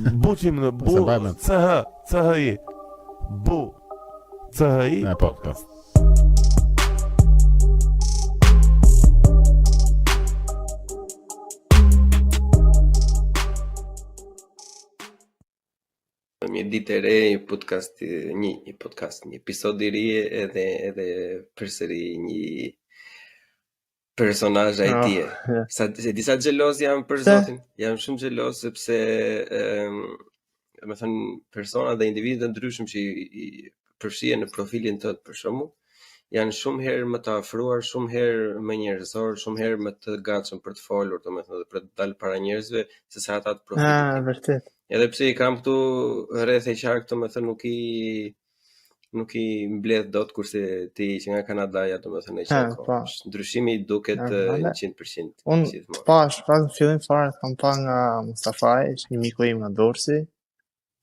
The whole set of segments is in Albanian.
Buçi më bu CHI. Bu CHI podcast. Një ditë e re, një episod i ri edhe përsëri një personazh ai tie. Disa xheloz jam për zotin. Jam shumë xheloz sepse persona dhe individë të ndryshëm që i përfshihen në profilin tënd për shembull, janë shumë herë më të afruar, shumë herë më njerëzor, shumë herë më të gatshëm për të folur, domethënë për të dalë para njerëzve, sesa ata të profitojnë. Vërtet. Edhe pse i kam këtu rreth e qark, domethënë nuk i mbledh dot, kurse ti që nga Kanadaja, domethënë e qark. Ndryshimi duket 100%. Unë pash, në fillim fare kam pa nga Mustafaj, një miku im nga Dorsi.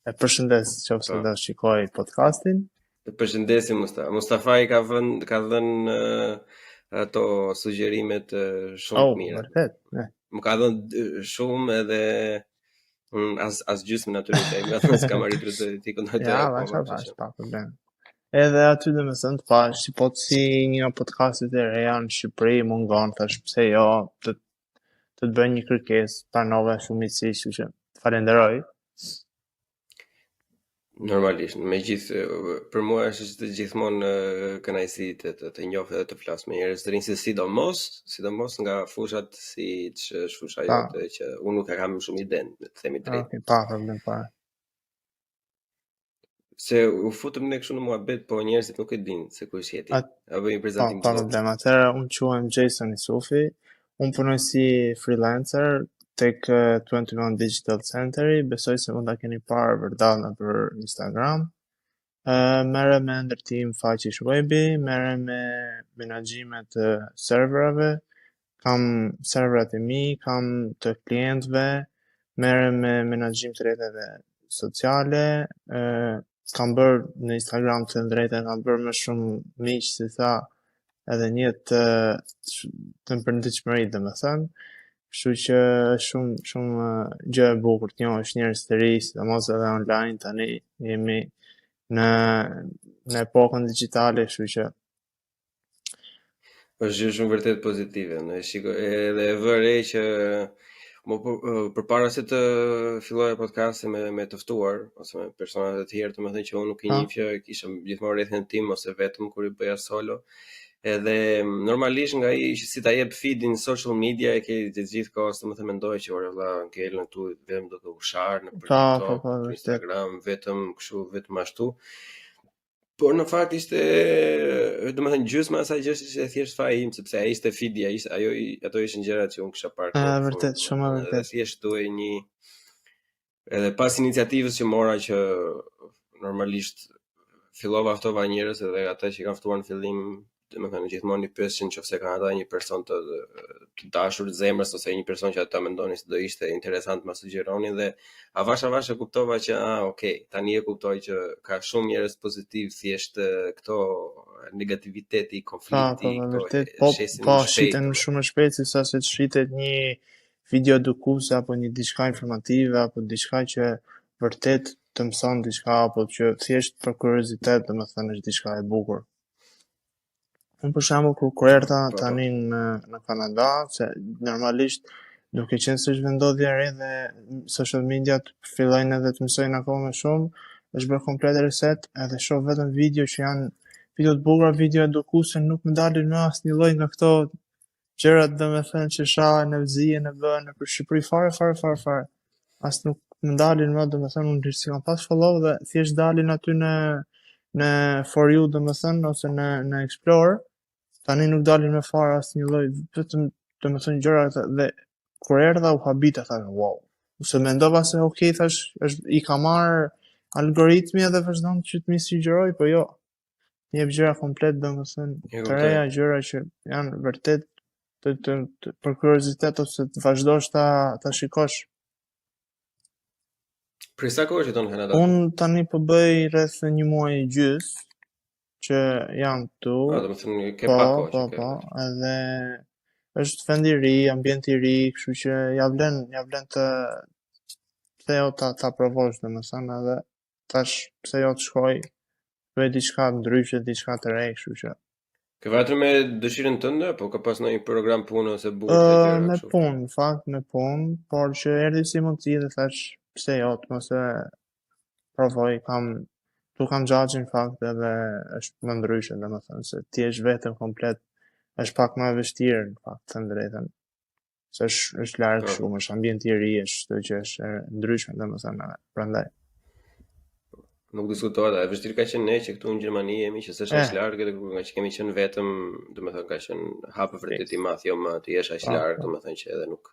E përshëndes nëse do shikoj podcastin. Të përshëndesim Mustafaj ka dhënë ato sugjerimet shumë të mira. Vërtet. Më ka dhënë shumë edhe as gjysmë natyrisht, vetëm s'kam arritur të kontaktoj. Vash, pa problem. Edhe aty domethënë të pash si si një podcastet e reja në Shqipëri mungon, thash pse jo, të bëj një kërkesë, pranove shumë i kështu që falenderoj. Normalisht, për mua është gjithmonë kënaqësi të njoh edhe të flas me njerëz të rinj, sidomos nga fushat siç është fusha jote, që unë nuk e kam shumë iden, të themi drejt. Pa problem pa. Se u futëm ne kështu në muhabet, po njerëzit nuk e dinë se kush je ti. Apo një prezantim. Pa problem. Atëherë unë quhem Jason Isufi. Unë punoj si freelancer tek 21 Digital Centeri, besoj se mund ta keni parë vërdall nëpër Instagram. Merrem me ndërtim faqesh webi, merrem me menaxhimet të serverave, kam serverat e mi, kam të klientëve, merrem me menaxhim të rrjeteve sociale, kam bërë në Instagram të drejtën, kam bërë më shumë miq se sa edhe një të përnditshmëri, domethënë. Kështu që shumë gjë e bukur të njohësh njerëz të ri, sidomos edhe online tani jemi në epokën digjitale, kështu që është shumë vërtet pozitive. Ne shikoj edhe vëre që përpara se të filloja podcastin me të ftuar ose me persona të tjerë, domethënë që unë nuk i njihja, kisha gjithmonë rrethin tim ose vetëm kur i bëja solo. Edhe normalisht nga ai që si ta jep feedin social media e ke të gjithë kohës, domethënë mendoj që ora valla ngelën këtu vetëm do të ushar në Instagram, vetëm ashtu. Por në fakt ishte domethënë gjysma e asaj gjë ishte thjesht faji im, sepse ai ishte feedi, ato ishin gjërat që unë kisha parë. Vërtet, shumë vërtet. Thjesht duhej edhe pas iniciativës që mora, që normalisht fillova ftova njerëz, edhe ata që kanë ftuar në fillim, domethënë gjithmonë i pyesin nëse kanë ata një person të dashur zemrës ose një person që ata mendonin se do ishte interesant ma sugjeronin, dhe avash e kuptova që tani e kuptoj që ka shumë njerëz pozitiv, thjesht këto negativiteti, konflikti, shiten shumë shpejt se sa se të shitet një video edukuese apo një diçka informative apo diçka që vërtet të mëson diçka, apo që thjesht për kuriozitet, domethënë është diçka e bukur. Unë për shembull kur erdha tani në Kanada, se normalisht duke qenë se është vendodhja e re dhe social media fillojnë edhe të mësojnë akoma më shumë, është bërë komplet reset, edhe shoh vetëm video që janë video të bukura, video edukuese, nuk më dalin më asnjë lloj nga këto gjërat, domethënë që shahen në vëzije në bën për Shqipëri fare. As nuk më dalin më, domethënë unë si kam pas follow dhe thjesht dalin aty në for you, domethënë, ose në explore. Tani nuk dalin me fare asnjë lloj, vetëm domethënë gjëra, dhe kur erdha u habita, thash wow. Ose mendova se thash i ka marr algoritmi edhe vazhdon që të më sugjeroj, po jo. Jep gjëra komplet, domethënë të reja, gjëra që janë vërtet për kuriozitet, ose të vazhdosh ta shikosh. Për sa kohë jeton në Kanada? Unë tani po bëj rreth një muaj e gjys që jam këtu. Domethënë ke pak kohë. Po, edhe është vend i ri, ambient i ri, kështu që ja vlen të pse jo ta provosh domethënë edhe tash pse jo të shkoj bëj diçka ndryshe, diçka të re, kështu që Ke vajtur me dëshirën tënde, po ka pas ndonjë program punë ose burse gjëra me kështu? punë, në fakt me punë, por që erdhi si mundësi dhe thash pse jo të mos e provoj, kam gjaxhin në fakt edhe është më ndryshe domethënë se ti je vetëm komplet është pak më e vështirë në fakt të thënë drejtën. Se është larg Po. shumë, është ambient i ri, është çdo gjë është e ndryshme domethënë prandaj. Nuk diskutohet, e vështirë ka qenë ne që këtu në Gjermani jemi që s'është aq larg edhe nga që kemi qenë vetëm, domethënë ka qenë hap vërtet i madh, jo më të jesh aq larg, domethënë që edhe nuk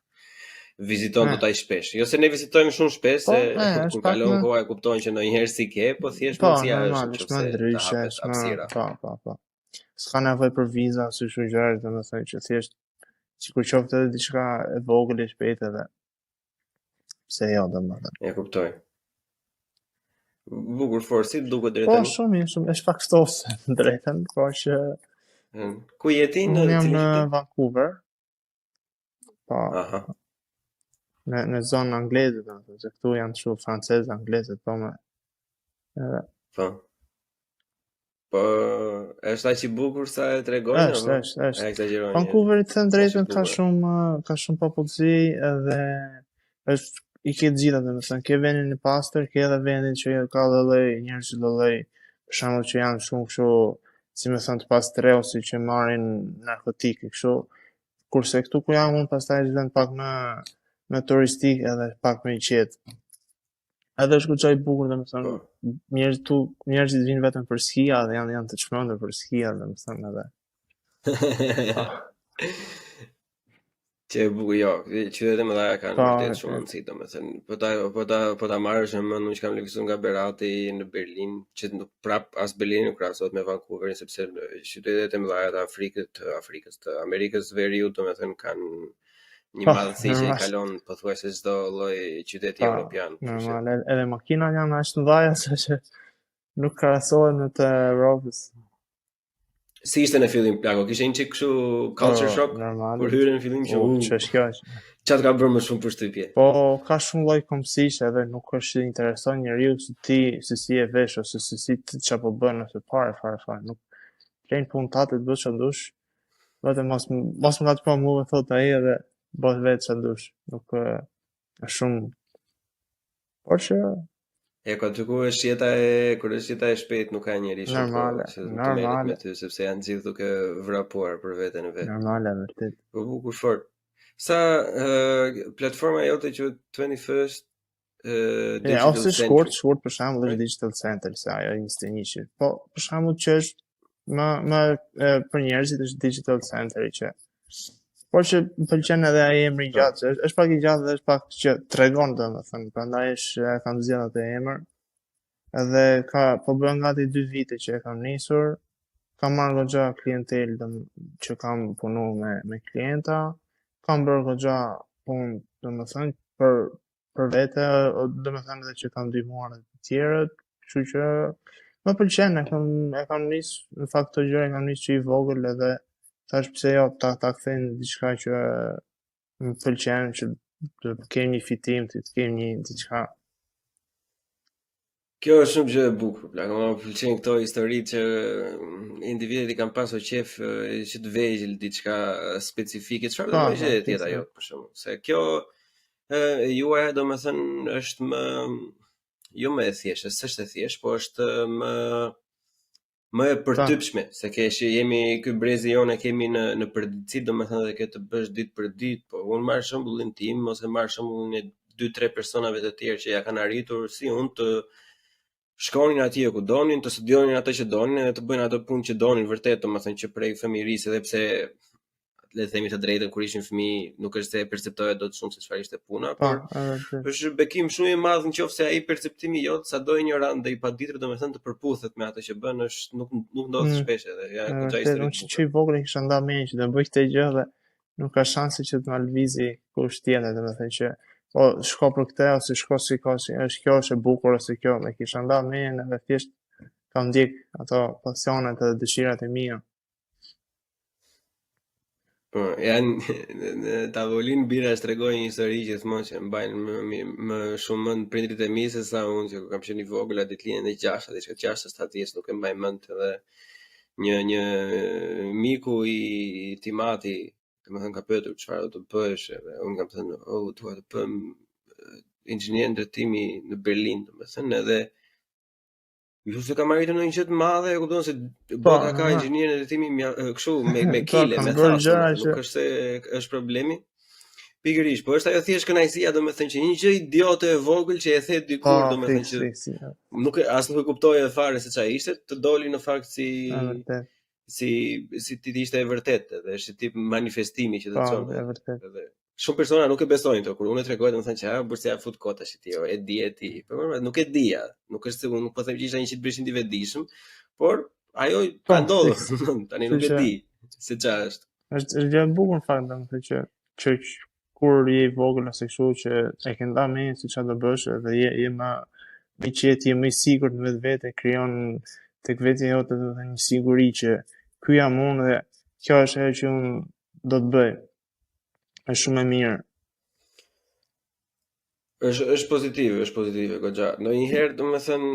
viziton dot aq shpesh. Jo se ne vizitojmë shumë shpesh, se kur kalon koha e kupton që ndonjëherë si ke, po thjesht mundësia është më ndryshe, po. S'ka nevojë për viza ose kështu gjëra, domethënë që thjesht sikur qoftë edhe diçka e vogël e shpejtë edhe pse jo domethënë. E kuptoj. Bukur fort, si duket drejt Po tani? shumë, është pak ftosë drejtën, po që ku je ti në jam cilin në qytet? Vancouver. Po, Aha. në zonë angleze, domethënë, se këtu janë shumë francezë, angleze, po me Po. Po, është aq i bukur sa e tregon, është. E eksagjeroj. Vancouver të thënë drejtën Është i ka shumë popullsi edhe është i ke të gjitha domethënë, ke vendin e pastër, ke edhe vendin që ka lloj njerëz të lloj, për shembull që janë shumë kështu, si më thënë të pastreusi që marrin narkotikë kështu, kurse këtu ku jam unë pastaj është vend pak më turistik edhe pak më i qetë. Edhe është goxha i bukur domethënë, njerëzit vinë vetëm për skia dhe janë të çmendur për skia domethënë edhe. Që e bukur, jo, qytetet e mëdha kanë vërtet shumë rëndësi, domethënë, po ta marrësh në mend, unë që kam lëvizur nga Berati në Berlin, që nuk prap as Berlini nuk krahasohet me Vancouverin, sepse qytetet e mëdha të Afrikës, të Amerikës së Veriut, domethënë kanë një madhësi që i kalon pothuajse çdo lloj qyteti evropian. Normal, edhe makinat janë aq të mëdha që nuk krahasohen me të Europës. Si ishte në fillim plako? Kishte një çik kështu culture shock kur hyre në fillim që ç'është kjo? Çfarë ka bërë më shumë përshtypje? Po ka shumë lloj kombësish edhe nuk është që intereson njeriu se ti se si e vesh ose se si çfarë po bën ose fare. Nuk plen punë tatë të bësh çfarë dush. Vetëm mos më ka të po mua thotë ai edhe bëj vetë çfarë dush. Nuk është shumë por që ka të ku është jeta e shpejt nuk ka njeri shumë normale me ty, sepse janë gjithë duke vrapuar për veten e vet. Normale, vërtet. Po bukur fort. Sa platforma jote që 21st Digital ose Center. shkurt për shembull është Digital Center, se ajo 21. Po për shembull që është më për njerëzit është Digital Center që por që më pëlqen edhe ai emri i gjatë, është pak i gjatë dhe është pak që tregon domethënë, prandaj është kam zgjedhur atë emër. Edhe po bën gati 2 vite që e kam nisur. Kam marrë goxha klientelë që kam punuar me klienta, kam bërë goxha punë domethënë për vete, domethënë edhe që kam ndihmuar të tjerët, kështu që më pëlqen, e kam nis, në fakt këto gjëra e kam nis që i vogël edhe thash pse jo ta kthejnë diçka që më pëlqen, që të kemi një fitim, të kemi një diçka. Kjo është shumë gjë e bukur, plako, më pëlqen këto histori që individet i kanë pasur qef që të vegjël diçka specifike, çfarë do të gjë tjetër ajo për shembull, se kjo juaj domethënë është jo më e thjeshtë, s'është e thjeshtë, po është më e përtypshme, se jemi ky brezi jonë kemi në përditësi, domethënë edhe ke të bësh ditë për ditë, po unë marr shembullin tim ose marr shembullin e 2-3 personave të tjerë që ja kanë arritur si unë të shkonin atje ku donin, të studionin atë që donin edhe të bëjnë atë punë që donin vërtet, domethënë që prej fëmijërisë, edhe pse le të themi të drejtën kur ishin fëmijë nuk është se e perceptohet dot shumë se çfarë ishte puna, por është bekim shumë i madh nëse ai perceptimi jot sado ignorant dhe i paditër domethënë të përputhet me atë që bën, është nuk ndodh shpesh edhe ja goxha histori. Unë që i vogël kisha nda me që të bëj këtë gjë dhe nuk ka shanse që të më lëvizi kush tjetër, domethënë që po shko për këtë ose shko si është kjo është e bukur ose kjo, me kisha nda me edhe thjesht kam ndjek ato pasionet edhe dëshirat e mia. Po, janë në tavolinë bira shtregoj një histori gjithmonë që mbajnë më shumë mend prindrit e mi se sa unë që kam qenë i vogël atë ditëlindjen e 6, diçka 6-7 nuk e mbaj mend edhe një miku i Timati, domethënë ka pyetur çfarë do të bësh, edhe unë kam thënë, dua të bëm inxhinier ndërtimi në Berlin, domethënë edhe ju se kam arritur në një gjë të madhe, e kupton se bota ka inxhinier në ndërtimi kështu me kile, me thasë, nuk është se është problemi. Pikërisht, po është ajo thjesht kënaqësia, domethënë që një gjë idiote e vogël që e the dikur, domethënë që nuk e kuptoi edhe fare se çfarë ishte, të doli në fakt si ti ishte e vërtetë, dhe është tip manifestimi që të thonë. Edhe shumë persona nuk e besojnë to, kur unë e tregoj domethënë që burse ja fut kota shi ti, e di ti. Po nuk e dija, nuk është se unë nuk po them që isha 100% i vetëdijshëm, por ajo ka ndodhur, tani nuk e di se çfarë është. Është gjë e bukur në fakt, domethënë që kur je i vogël ose kështu që e ke nda mendjen se çfarë do bësh dhe je më qetë, je më i sigurt në vetvete, krijon tek vetja jote domethënë një siguri që ky jam unë dhe kjo është ajo që unë do të bëj. Është shumë e mirë. Është pozitive goxha. Ndonjëherë, domethënë,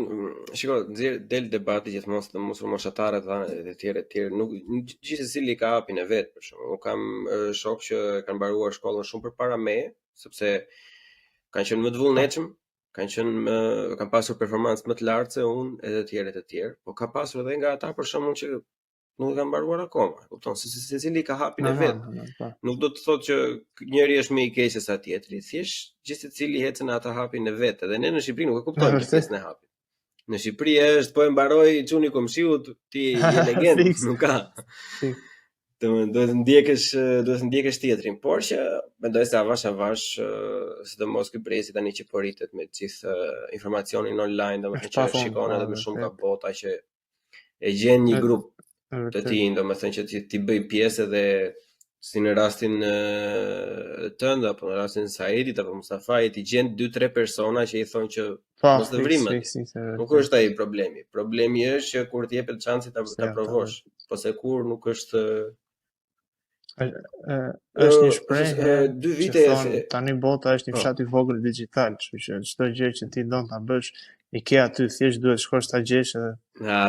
shiko, del debati gjithmonë se mos moshatarët e tjerë, nuk gjithsesi ka hapin e vet për shkak. Unë kam shok që kanë mbaruar shkollën shumë përpara meje, sepse kanë qenë më të vullnetshëm, kanë pasur performancë më të lartë se unë edhe të tjerë, po ka pasur edhe nga ata për shkakun që nuk e kanë mbaruar akoma. Kupton, se secili ka hapin e vet. Nuk do të thotë që njëri është më i keq se sa tjetri, thjesht gjithë secili ecën në atë hapin e vet. Edhe ne në Shqipëri nuk e kuptojmë pjesën e hapit. Në Shqipëri është po e mbaroi çuni komshiut, ti je legend, nuk ka. Duhet të ndjekësh tjetrin, por që mendoj se avash sidomos ky brezi tani që po rritet me gjithë informacionin online, domethënë që shikon edhe më shumë nga bota që e gjen një grup të ti, domethënë që ti bëj pjesë dhe si në rastin tënd apo në rastin e Saidit apo Mustafait ti gjen 2-3 persona që i thonë që mos të vrimet. Nuk është ai problemi. Problemi është që kur të jepet shansi ta provosh, ose kur nuk është është një shprehje 2 vite tani bota është një fshat i vogël digital, kështu që çdo gjë që ti don ta bësh i ke aty, thjesht duhet shkosh ta gjesh edhe.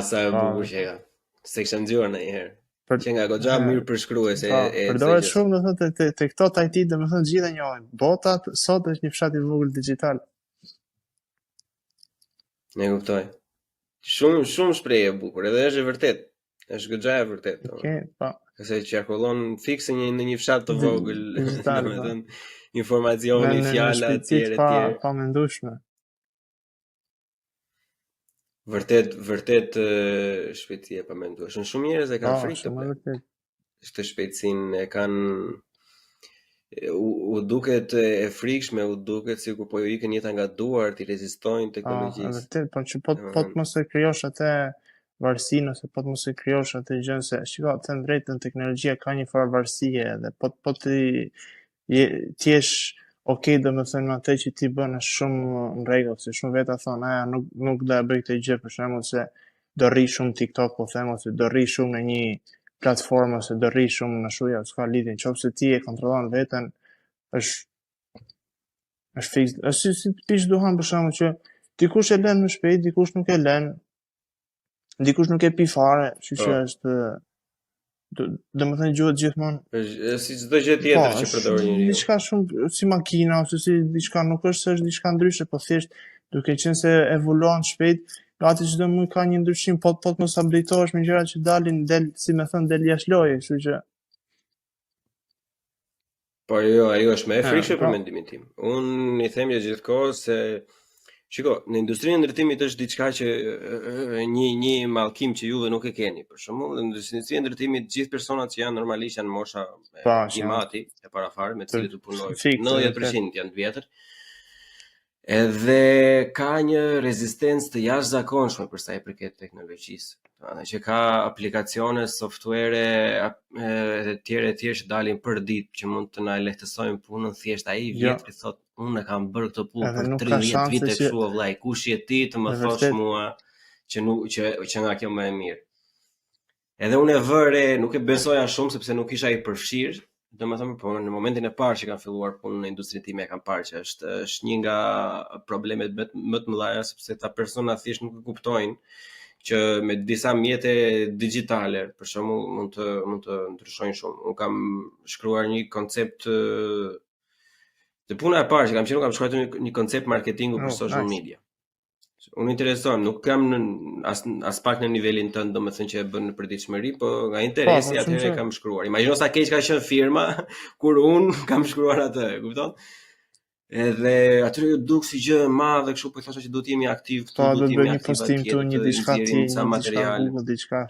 Sa e bukur që ka. Se kisha nxjerrë ndonjëherë. Që nga goxha mirë përshkruese përdoret shumë domethënë te këto IT domethënë gjithë e njohin. Bota sot është një fshat i vogël digital. Ne kuptoj. Shumë shprehje e bukur, edhe është e vërtet. Është goxha e vërtet. Po. Qase qarkullon fikse në një fshat të vogël, domethënë informacioni, fjala e tjera pa mendueshme. Vërtet shpejtësia e pamendueshme. Shumë njerëz e kanë frikë. Këtë shpejtësinë e kanë u duket e frikshme, u duket sikur po ju ikën jeta nga duart, i rezistojnë teknologjisë. Vërtet, po që po të mos e krijosh atë varësinë ose po të mos e krijosh atë gjën se shiko, të drejtën teknologjia ka një farë varësie dhe po ti jesh okej, domethënë me atë që ti bën është shumë në rregull, se shumë veta thonë, nuk do ta bëj këtë gjë për shembull se do rri shumë TikTok, po them ose do rri shumë në një platformë ose do rri shumë në shuja, s'ka lidhje, nëse ti e kontrollon veten, është fiks. Është si të pish duhan për shembull që dikush e lën më shpejt, dikush nuk e lën. Dikush nuk e pi fare, kështu që është domethënë gjuhet gjithmonë si çdo gjë tjetër që përdor njeriu. Diçka shumë si makina ose si diçka, nuk është se është diçka ndryshe, po thjesht duke qenë se evoluon shpejt, gati çdo muj ka një ndryshim, po mos updatetohesh me gjërat që dalin, si më thën, del jashtë loje, kështu që po ajo është më e frikshme për mendimin tim. Unë i them gjithkohë se shiko, në industrinë e ndërtimit është diçka që një mallkim që juve nuk e keni. Për shembull, në industrinë e ndërtimit gjithë personat që janë normalisht janë mosha Timati e parafare me të cilët u punoj. 90% janë të vjetër. Edhe ka një rezistencë të jashtëzakonshme për sa i përket teknologjisë. Që ka aplikacione, software e tjerë që dalin për ditë që mund të na lehtësojnë punën, thjesht ai vjetri thotë unë e kam bërë këtë punë për 30 vite kështu vllai, kush je ti të më thosh mua që nga kjo më e mirë. Edhe unë e vëre, nuk e besoja shumë sepse nuk isha i përfshirë, domethënë po në momentin e parë që kam filluar punën në industrinë time kam parë që është një nga problemet më të mëdha sepse ta persona thjesht nuk e kuptojnë që me disa mjete digjitale, për shembull, mund të ndryshojnë shumë. Unë kam shkruar një koncept të puna e parë që kam shkruar një koncept marketingu për social media. Unë intereson, nuk kam as pak në nivelin tënd, domethënë që e bën në përditshmëri, po nga interesi atëherë kam shkruar. Imagjino sa keq ka qenë firma kur unë kam shkruar atë, e kupton? Edhe aty duk si gjë e madhe, kështu po thosha që duhet jemi aktiv këtu, duhet jemi aktiv. Po do bëj një postim këtu, një diçka tjetër, material, diçka.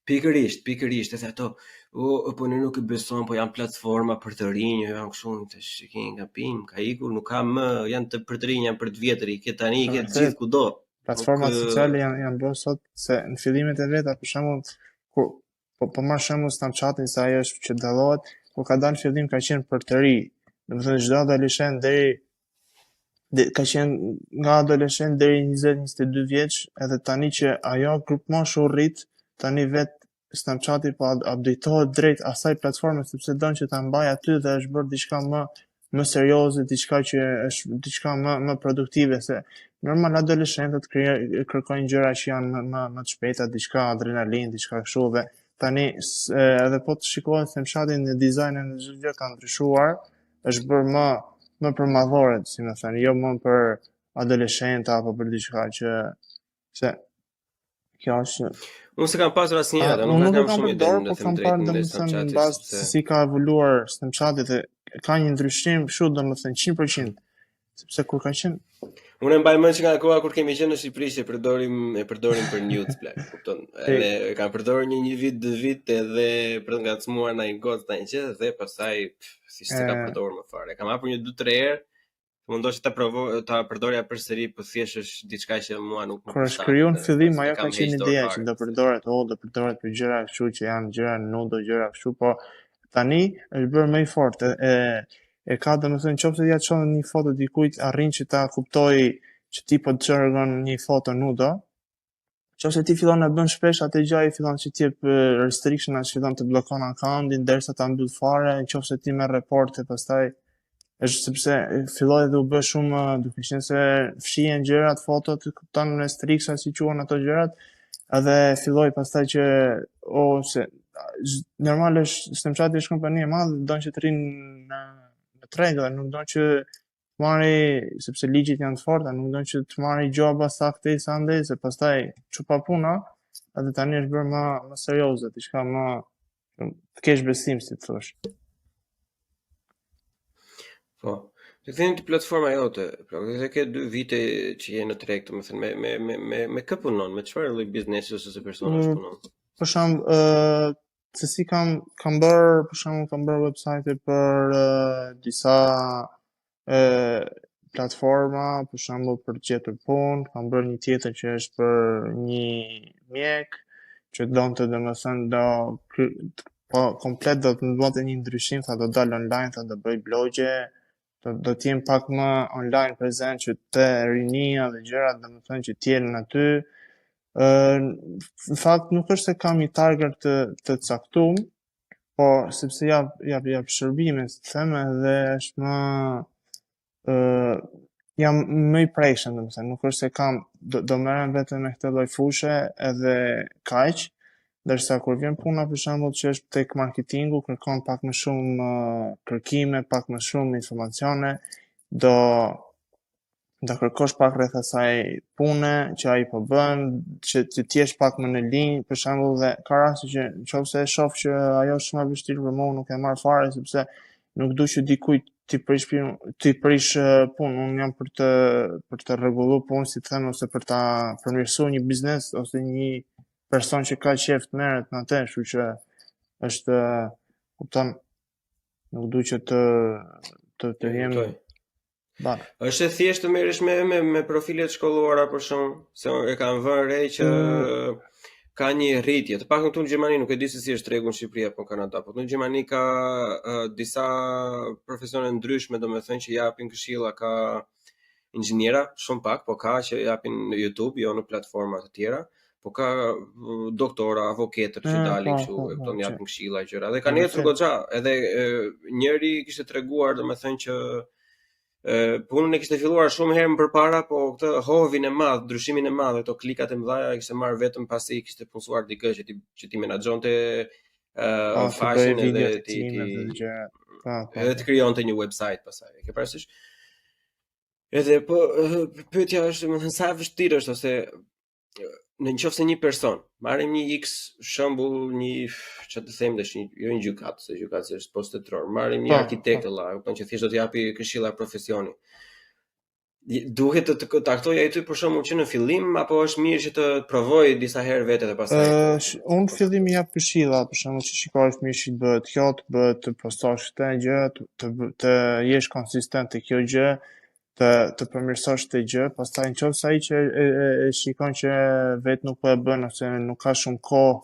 Pikërisht, edhe ato, po ne nuk e besojmë, po janë platforma për të rinj, janë kështu, tash që nga pim, ka ikur, nuk ka më, janë të për të rinj, janë për të vjetër, i ke tani, i ke gjithë kudo. Platformat sociale janë bërë sot se në fillimet e veta, për shembull, po marr shembull Snapchatin se ajo është që dallohet, kur ka dalë fillim ka qenë për të rinj. Domethënë çdo adoleshent ka qenë nga adoleshent deri 20-22 vjeç, edhe tani që ajo grupmosh u rrit, tani vet Snapchati po updatetohet drejt asaj platforme sepse don që ta mbaj aty dhe është bërë diçka më serioze, diçka që është diçka më produktive se normal adoleshentët kërkojnë gjëra që janë më të shpejta, diçka adrenalin, diçka kështu dhe tani edhe po të shikohet Snapchati në dizajnin e çdo gjë ka ndryshuar, është bërë më për madhorët, si më thënë, jo më për adoleshenta apo për diçka që se kjo është. Unë se kam pasur asnjëherë, nuk kam shumë ide në të them drejtën në Snapchat, bazë si ka evoluar Snapchati dhe ka një ndryshim kështu domethënë 100%, sepse kur ka qenë unë mbaj mend që nga koha kur kemi qenë në Shqipëri që e përdorim për nudes plak, kupton? Edhe kam përdorur një vit, 2 vit edhe për të ngacmuar ndaj gocë ndaj gjë dhe pastaj si s'e kam përdorur më fare. Kam hapur 1-2-3 herë, mundosh ta përdorja përsëri, po thjesht është diçka që mua nuk më kur është krijuar në fillim ajo ka qenë ideja që do përdoret për gjëra kështu që janë gjëra nudo, gjëra kështu, po tani është bërë më i fortë e ka domethënë nëse ja çon një foto dikujt arrin që ta kuptoj që ti po dërgon një foto nudo. Nëse ti fillon e bën shpesh atë gjë i fillon që ti jep restriction as fillon të bllokon accountin derisa ta mbyll fare, nëse ti merr reporte pastaj është sepse filloi dhe u bë shumë duke qenë se fshihen gjërat, fotot, kupton restriction si quhen ato gjërat, edhe filloi pastaj që se normal është Snapchat është kompani e madhe, don që të rrinë në treg dhe nuk don që të marri sepse ligjet janë të forta, nuk don që të marri gjoba saktë sa ndej se pastaj çupa puna, edhe tani është bërë më serioze, diçka më të kesh besim si të thosh. Po. Të thënë ti platforma jote, pra edhe ke 2 vite që je në treg, domethënë me kë punon, me çfarë lloj biznesi ose se personash punon? Për shemb, se si kam bërë, për shembull kam bërë website për disa platforma, për shembull për gjetur punë, kam bërë një tjetër që është për një mjek që donte domethënë po komplet do të bëte një ndryshim, tha do dal online, tha do bëj blogje, do të jem pak më online prezent që të rinia dhe gjërat domethënë që të jenë aty. Në fakt nuk është se kam një target të caktuar, po sepse jap shërbime, si të them, edhe është jam më i prekshëm, domethënë nuk është se kam do merrem vetëm me këtë lloj fushë edhe kaq, ndërsa kur vjen puna për shembull që është tek marketingu, kërkon pak më shumë kërkime, pak më shumë informacione, do kërkosh pak rreth asaj pune që ai po bën, që të jesh pak më në linjë, për shembull, dhe ka raste që nëse e shoh që ajo është shumë e vështirë për mua, nuk e marr fare sepse nuk dua që dikujt ti prish punë, unë jam për të rregulluar punën, si të them, ose për ta përmirësuar një biznes ose një person që ka qef të merret në atë, kështu që është, kupton, nuk dua që të jem ban. Është e thjeshtë të merresh me profilet shkolluara për shkak se e kanë vënë re që ka një rritje. Të paktën këtu në Gjermani, nuk e di se si është tregu në Shqipëri apo në Kanada, por në Gjermani ka disa profesione ndryshme, domethënë që japin këshilla, ka inxhiniera, shumë pak, po ka që japin në YouTube, jo në platforma të tjera. po ka doktora, avokatër që dalin kështu, e kupton, japin këshilla gjëra. Dhe kanë ecur goxha, edhe njëri kishte treguar, domethënë që punën e kishte filluar shumë herë më përpara, po këtë hovin e madh, ndryshimin e madh, këto klikat e mëdha kishte marrë vetëm pasi kishte punsuar dikë që ti menaxhonte faqen edhe ti krijonte një website pastaj. E ke parasysh? Edhe po pyetja është, domethënë sa e vështirë është, ose në qoftë se një person, marrim një X shembull, çfarë të them tash, jo një gjykatë, se gjykata është post tetror. Marrim një arkitekt valla, kupton që thjesht do të japi këshilla profesioni. Duhet të taktoj ai ty për shembull që në fillim, apo është mirë që të provoj disa herë vetë dhe pastaj? Unë fillim i jap këshilla, për shembull që shikoj fëmijë që bëhet kjo, të bëhet të postosh këtë gjë, të jesh konsistent te kjo gjë, të përmirësosh këtë gjë, pastaj nëse ai që e shikon që vetë nuk po e bën ose nuk ka shumë kohë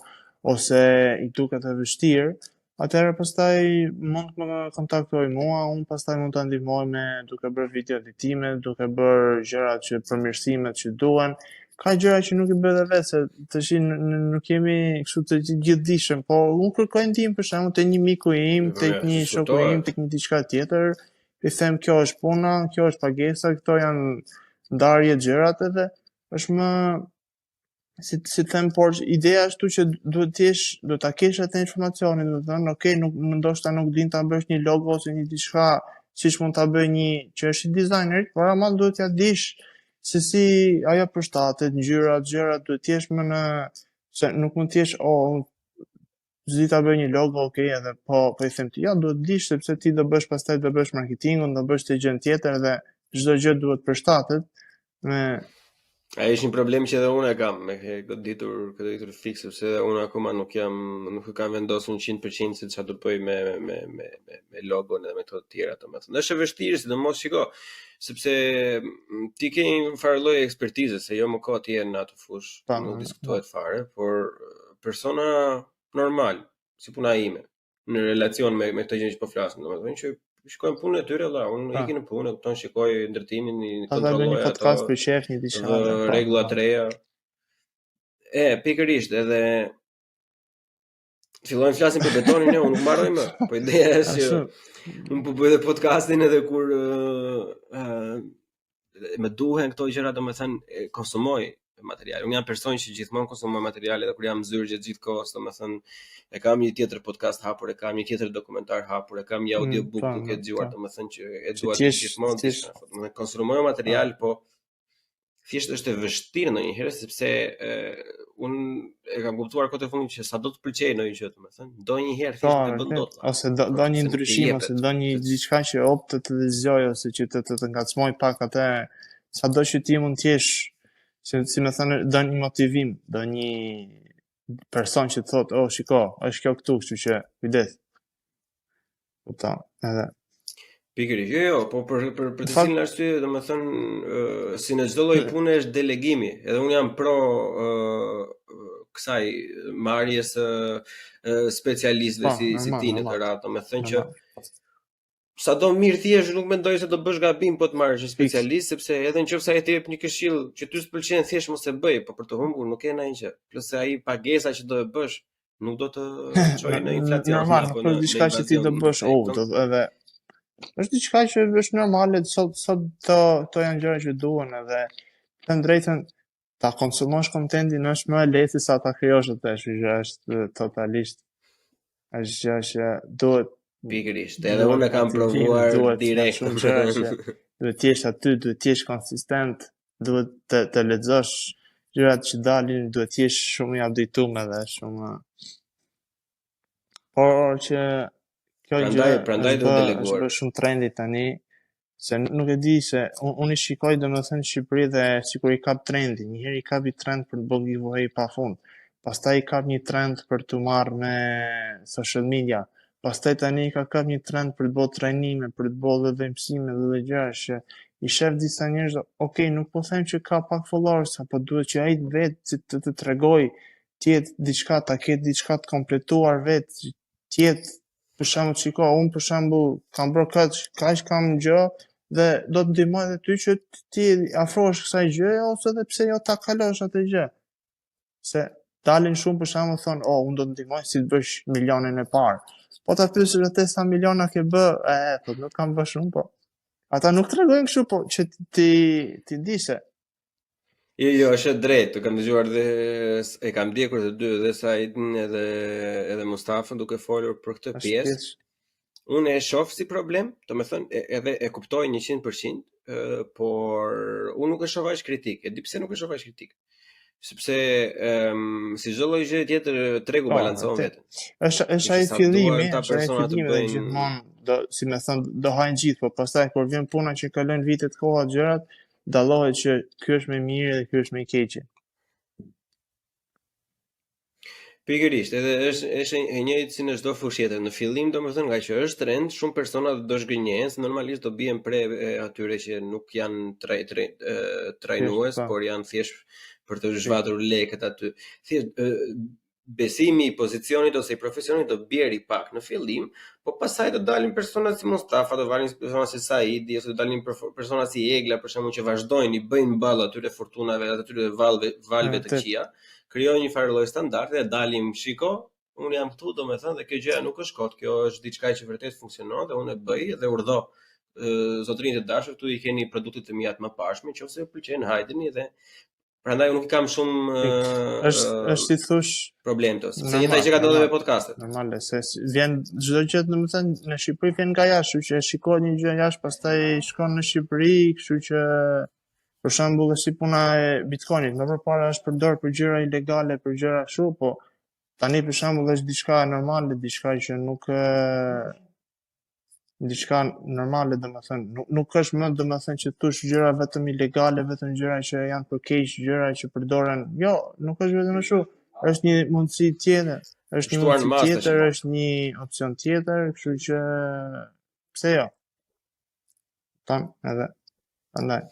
ose i duket e vështirë, atëherë pastaj mund të më kontaktoj mua, unë pastaj mund ta ndihmoj me duke bërë video editime, duke bërë gjërat që përmirësimet që duan. Ka gjëra që nuk i bëj edhe vetë, se tash nuk jemi kështu të gjithdijshëm, po unë kërkoj ndihmë për shembull te një miku im, tek një shoku im, tek një diçka tjetër. I them kjo është puna, kjo është pagesa, këto janë ndarje gjërat, edhe është më si them, por ideja është që duhet ta kesh atë informacionin, do të thënë, okay, ndoshta nuk din ta bësh një logo ose një diçka siç mund ta bëj një që është i dizajnerit, por ama duhet ja dish se si ajo përshtatet, ngjyrat, gjërat, duhet të jesh më në, se nuk mund të jesh zdi ta bëj një logo, okay, edhe po I them ti, duhet dish, sepse ti do bësh pastaj do bësh marketingun, do bësh të gjën tjetër dhe çdo gjë duhet përshtatet me. Ai është një problem që edhe unë e kam, me këtë fiks, sepse unë akoma nuk e kam vendosur 100% se çfarë do bëj me logon edhe me këto të tjera, domethënë. Është e vështirë, sidomos shiko, sepse ti ke një farë lloj ekspertize, se jo më kohë ti je në atë fushë, nuk diskutohet fare, por persona normal, si puna ime, në relacion me këtë gjë që po flasim, domethënë që shikojmë punën e tyre, unë iki në punë, kupton, shikoj ndërtimin, kontrolloj një podcast për shef, një diçka, rregulla të reja. Pikërisht, edhe fillojmë flasim për betonin, unë nuk mbaroj më, po ideja është që unë po bëj edhe podcastin edhe kur më duhen këto gjëra, domethënë konsumoj materiale. Unë jam person që gjithmonë konsumoj materiale, dhe kur jam zyrë gjithë kohës, domethënë e kam një tjetër podcast hapur, e kam një tjetër dokumentar hapur, e kam një audiobook duke dëgjuar, domethënë që e dua gjithmonë, domethënë konsumoj material, po thjesht është e vështirë ndonjëherë, sepse unë e kam kuptuar këtë fundit që sado të pëlqej ndonjë gjë, domethënë, ndonjëherë thjesht të bën dot. Ose do një ndryshim, ose do një diçka që optë të dëgjoj, ose që të ngacmoj pak atë, sado që ti mund të jesh, si më thënë, do një motivim, do një person që të thotë, shiko, është kjo këtu, kështu që kujdes. Kupton, edhe. Pikërisht, jo, po për të cilën arsye, domethënë, si në çdo lloj pune është delegimi. Edhe unë jam pro kësaj marrjes specialistëve si ti në të radhë, domethënë që sado mirë thjesht nuk mendoj se do bësh gabim po të marrësh një specialist, sepse edhe nëse ai të jep një këshill që ty s'pëlqen, thjesht mos e bëj, po për të humbur nuk ke ndonjë gjë. Plus se ai pagesa që do e bësh nuk do të çojë në inflacion. Normal, apo në diçka që ti do bësh, edhe është diçka që është normale, sot to janë gjëra që duhen, edhe të drejtën ta konsumosh kontentin është më e lehtë se sa ta krijosh atë, është totalisht është gjë që duhet. Pikërisht, edhe unë e kam provuar direkt. Duhet të jesh aty, duhet të jesh konsistent, duhet të lexosh gjërat që dalin, duhet të jesh shumë I updateuar edhe shumë. Por që kjo gjë prandaj do të deleguar. Është shumë trendi tani, se nuk e di se unë I shikoj domethënë në Shqipëri dhe sikur I kap trendi, një herë I kapi trend për të bërë giveaway pafund. Pastaj I kap një trend për të marrë me social media. Pastaj tani ka kap një trend për të bërë trajnime, për të bërë dhe mësime dhe gjëra që I shef disa njerëz, nuk po them që ka pak followers, apo duhet që ai vetë të tregoj, të jetë diçka, ta ketë diçka të kompletuar vetë, të jetë, për shembull, shiko, unë për shembull kam bërë kaq kam gjë dhe do të ndihmoj edhe ty që ti afrohesh kësaj gjëje ose edhe pse jo ta kalosh atë gjë. Se dalin shumë për shembull thonë, unë do të ndihmoj si të bësh milionin e parë. Po ta pyesësh atë sa miliona ke bë, thotë nuk kam bë shumë, po. Ata nuk tregojnë kështu, po që ti di se. Jo, është e drejtë, të kam dëgjuar dhe e kam ndjekur të dy dhe Saidin edhe Mustafën duke folur për këtë pjesë. Unë e shoh si problem, domethënë edhe e kuptoj 100%, por unë nuk e shoh aq kritik. E di pse nuk e shoh aq kritik. Sepse si çdo lloj gjë tjetër tregu balancon veten. Është ai fillimi, gjithmonë si më thon, do hajnë gjithë, po pastaj kur vjen puna që kalojnë vitet koha gjërat, dallohet që ky është më i mirë dhe ky është më i keqi. Pikërisht, edhe është e njëjtë si në çdo fushë tjetër. Në fillim, domethënë, nga që është trend, shumë persona do zhgënjehen, se normalisht do bien pre atyre që nuk janë trajnues, por janë thjesht për të zhvatur lekët aty. Thjesht besimi i pozicionit ose i profesionit do bjeri pak në fillim, po pastaj do dalin persona si Mustafa, do dalin persona si Saidi, ose do dalin persona si Egla, për shembull, që vazhdojnë i bëjnë ballë atyre fortunave, atyre valve të këqija, krijojnë një farë lloj standardi dhe dalim, shiko, unë jam këtu, domethënë, dhe kjo gjë nuk është kot, kjo është diçka që vërtet funksionon dhe unë e bëj dhe urdhë. Zotrinjtë e dashur, këtu i keni produktet e mia të mëparshme, nëse ju pëlqejnë, hajdeni dhe prandaj unë nuk kam shumë është si thosh problem të. Sepse njëta që ka ndodhur me podcastet. Normale, se vjen çdo gjë, domethënë, në Shqipëri vjen nga jashtë, kështu që shikoj një gjë jashtë, pastaj shkon në Shqipëri, kështu që për shembull si puna e Bitcoinit, më përpara është përdor për gjëra ilegale, për gjëra kështu, po tani për shembull është diçka normale, diçka që nuk diçka normale, domethënë, nuk është më domethënë që thosh gjëra vetëm ilegale, vetëm gjëra që janë për keq, gjëra që përdoren. Jo, nuk është vetëm ashtu. Është një mundësi tjetër, është një opsion tjetër, kështu që pse jo? Tan edhe prandaj.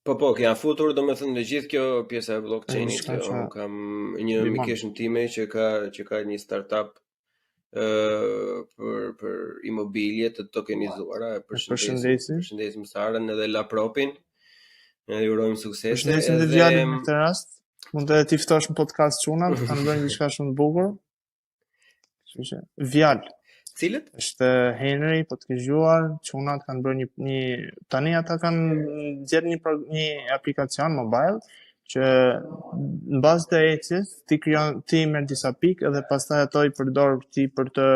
Po, janë futur, domethënë, në gjithë kjo pjesa e blockchainit. Unë kam një mikeshën time që ka një startup për imobilje të tokenizuara. Përshëndesim Sarën edhe Lapropin. Ne urojmë suksese. Përshëndesim dhe Vjalin në këtë rast. Mund të ti ftosh në podcast çunat, kanë bërë diçka shumë të bukur. Kështu që Vjal. Cilët? Është Henry, po të ke dëgjuar, çunat kanë bërë një tani ata kanë gjetur një aplikacion mobile që në bazë të ecjes ti merr disa pikë dhe pastaj ato i përdor ti për të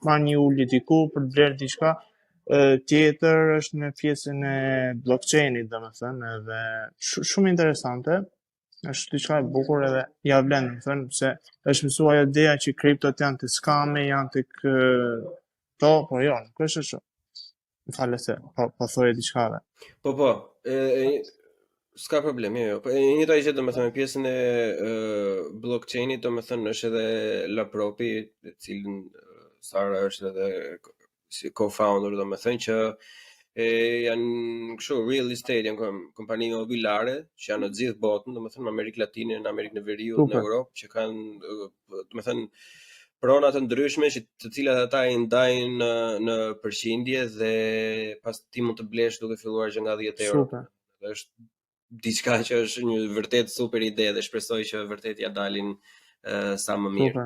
marrë një ulje diku, për të blerë diçka tjetër. Është në pjesën e blockchainit, domethënë, edhe shumë interesante. Është diçka e bukur edhe ja vlen, domethënë, se është mësuar ajo ideja që kriptot janë të skame, janë të po jo, nuk është ashtu. Më falë se po thoje diçka dhe. Po, s'ka problem, jo. Po njëta gjë domethënë pjesën e blockchainit, domethënë është edhe Lapropi, i cilin Sara është edhe si co-founder, domethënë që janë kështu real estate, janë kompani imobiliare që janë në gjithë botën, domethënë në Amerikë Latine, në Amerikën e Veriut, në Europë, që kanë domethënë prona të ndryshme të cilat ata i ndajnë në përqindje dhe pas ti mund të blesh duke filluar që nga 10 euro. Dhe është diçka që është një vërtet super ide dhe shpresoj që vërtet ja dalin sa më mirë.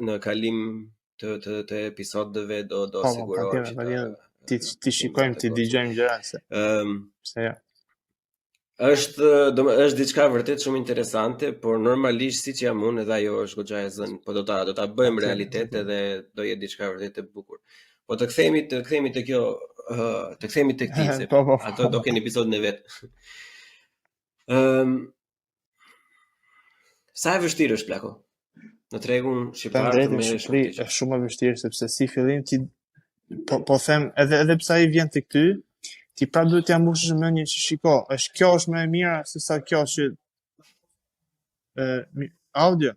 Në kalim të episodeve do sigurohem që ti shikojmë, ti dëgjojmë gjëra se. Pse jo? Është diçka vërtet shumë interesante, por normalisht siç jam unë edhe ajo është goxha e zënë, po do ta bëjmë realitet edhe do jetë diçka vërtet e bukur. Po të kthehemi te kjo, të kthehemi tek ti, se ato do kenë episodin e vet. Sa e vështirë është plako? Në tregun shqiptar është shumë e vështirë, sepse si fillim ti po them edhe pse ai vjen tek ty, ti prapë duhet t'ia mbushësh mendjen që shiko, kjo është më e mira se sa kjo që audio.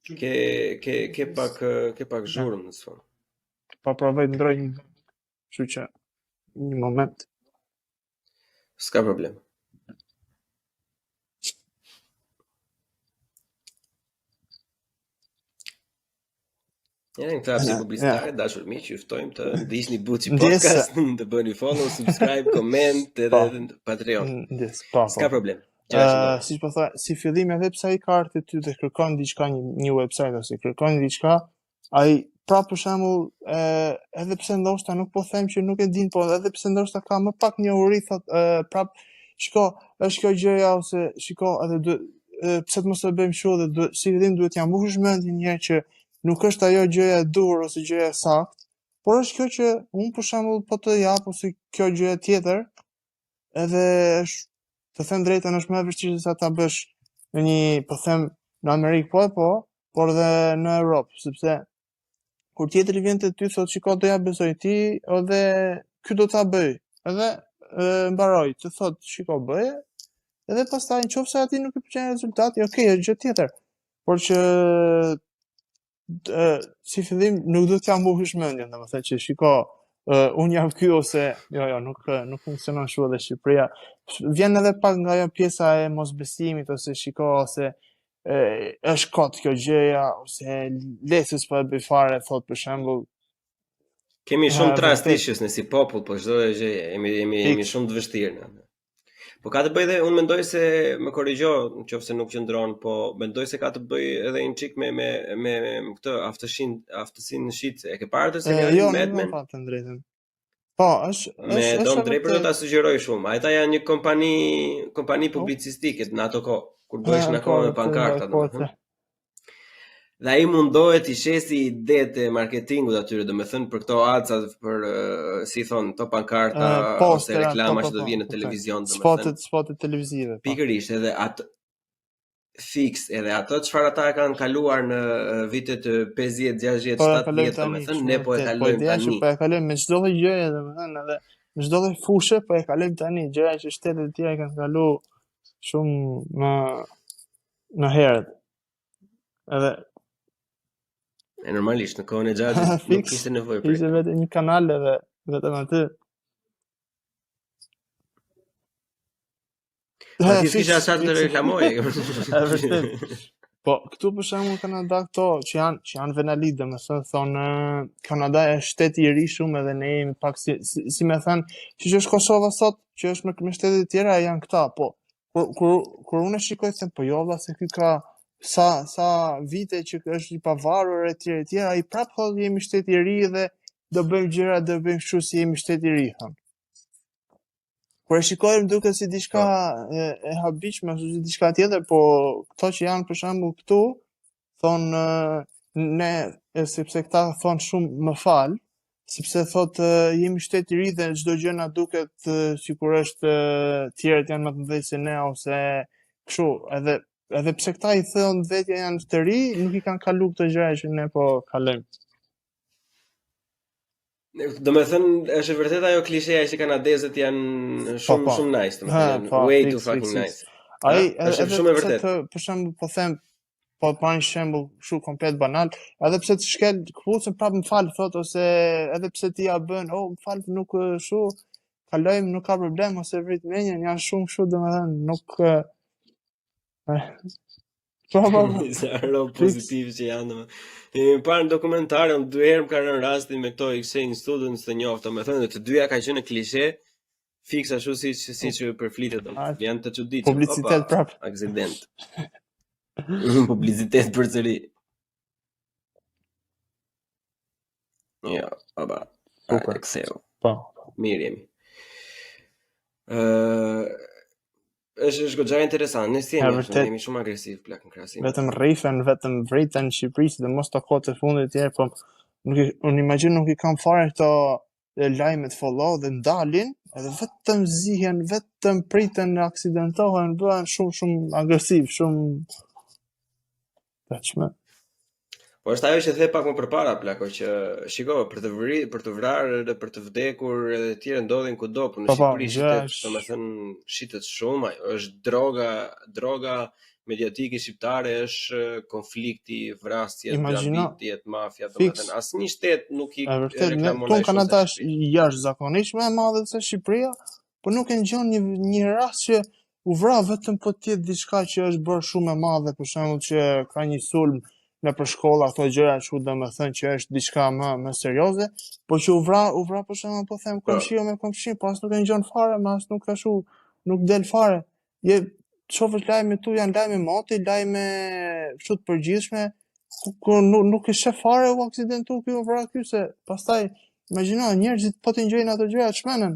Ke pak zhurmë në fund. Pa provoj të ndroj një, kështu që një moment. S'ka problem. Ja, në këtë hapësirë publicitare, dashur miq, ju ftojmë të ndiqni Buçi Podcast, të bëni follow, subscribe, comment edhe Patreon. S'ka problem. Si po thoj, si fillim edhe pse ai ka ardhur ty dhe kërkon diçka një website ose kërkon diçka, ai prapë për shembull, edhe pse ndoshta nuk po them që nuk e din, po edhe pse ndoshta ka më pak njohuri, thot prapë shiko, është kjo gjëja ose shiko, edhe pse të mos e bëjmë kështu dhe si fillim duhet ja mbushësh mendjen një herë që nuk është ajo gjëja e dur ose gjëja e saktë, por është kjo që unë për shembull po të jap ose kjo gjëja tjetër, edhe është, të them drejtën, është më e vështirë se ta bësh në një, po them, në Amerikë por edhe në Europë, sepse kur tjetri vjen te ty thotë shiko do ja besoj ti, edhe ky do ta bëj. Edhe mbaroj, të thotë shiko bëje, edhe pastaj nëse atij nuk i pëlqen rezultati, okay, është gjë tjetër. Por që si fillim nuk do t'ja mbushësh mendjen, domethënë që shiko, unë jam ky ose jo, nuk funksionon kështu edhe Shqipëria. Vjen edhe pak nga ajo pjesa e mosbesimit ose shiko ose është kot kjo gjëja ose lesës po e bëj fare, thot për shembull. Kemi shumë trastishës në si popull, po çdo gjë jemi shumë të vështirë. Po ka të bëj dhe, unë mendoj se, më korrigjo, nëse nuk qëndron, po mendoj se ka të bëj edhe një çik me këtë aftësinë në shitse. E ke parë të serialin Mad Men? Jo, nuk e drejtën. Po, është me Don Draper do ta sugjeroj shumë. Ata janë një kompani publicistike në ato kohë, kur bëheshin akoma me pankarta, domethënë. Dhe ai mundohet i shesi idetë e marketingut atyre, domethënë për këto adsat, për si thon, to pankarta ose reklama që do vijnë në televizion, domethënë. Spotet televizive. Pikërisht, edhe atë edhe ato çfarë ata kanë kaluar në vitet 50, 60, 70, domethënë ne po e kalojmë tani. Po e kalojmë me çdo gjë, domethënë, edhe në çdo fushë po e kalojmë tani, gjëra që shtetet e tjera kanë kaluar shumë në herët. Edhe e normalisht në kohën e xhaxhit nuk kishte nevojë për. Ishte vetëm një kanal edhe vetëm aty. Ti kisha sa të reklamoje. Po këtu për shembull Kanada këto që janë venalid, domethënë thonë Kanada është shtet i ri shumë edhe ne jemi pak si më thënë, siç është Kosova sot, që është me shtetet e tjera janë këta, po kur unë shikoj se po jo valla se ky ka sa vite që është i pavarur e tjera, ai prapë thotë jemi shtet i ri dhe do bëjmë gjëra, do bëjmë kështu si jemi shtet i ri, thon. Kur e shikojmë duket si diçka e habitshme ose si diçka tjetër, po këto që janë për shembull këtu thon ne sepse këta thon shumë më fal, sepse thotë jemi shtet i ri dhe çdo gjë na duket sikur është tjerët janë më të mëdhenj se ne ose kështu, edhe pse këta i thon vetja janë të ri, nuk i kanë kaluar këto gjëra që ne po kalojmë. Domethënë është vërtet ajo klisheja që kanadezët janë shumë nice, domethënë way too fucking nice. Ai është shumë e vërtetë. Për shembull po them, po një shembull kështu komplet banal, edhe pse të shkel kputucën prapë më fal thot ose edhe pse ti ja bën, më fal nuk kështu, kalojmë, nuk ka problem ose vrit menjen, janë shumë kështu domethënë nuk Zero pozitiv që janë. Kemi parë në dokumentare, dy herë më ka rënë rasti me këto exchange students të njoftë, domethënë të dyja kanë qenë klishe, fiks ashtu siç përflitet, janë të çuditshëm. Publicitet prapë. Aksident. Publicitet përsëri. Ja, baba. Excel. Po. Mirë jemi. është goxha interesant, ne jemi shumë agresiv plak në krahasim. Vetëm rrifen, vetëm vriten në Shqipëri, dhe mos të kohët e fundit tjerë, po unë imagjin nuk i kam fare këto lajmet follow dhe ndalin, edhe vetëm zihen, vetëm priten, aksidentohen, bëhen shumë agresiv, shumë tachme. Po është ajo që the pak më përpara plako që shiko për të vrarë dhe për të vdekur edhe të tjerë ndodhin kudo, por në Shqipëri domethënë shitet shumë, është droga mediatike shqiptare, është konflikti, vrasjet, grabitjet, mafia, domethënë asnjë shtet nuk i reklamon ai. Kanada është jashtëzakonisht më e madhe se Shqipëria, por nuk e ngjon një rast që u vra vetëm po të jetë diçka që është bërë shumë e madhe, për shembull që ka një sulm në për shkolla këto gjëra kështu domethënë që është diçka më serioze, po që u vra për shembull po them komshiu me komshin, pas nuk e ngjon fare, mas nuk kështu, nuk del fare. Je shohësh lajme tu janë lajme moti, lajme kështu të përgjithshme, ku nuk e sheh fare u aksidentu ky u vra ky se pastaj imagjino njerëzit po të ngjojnë ato gjëra çmenën.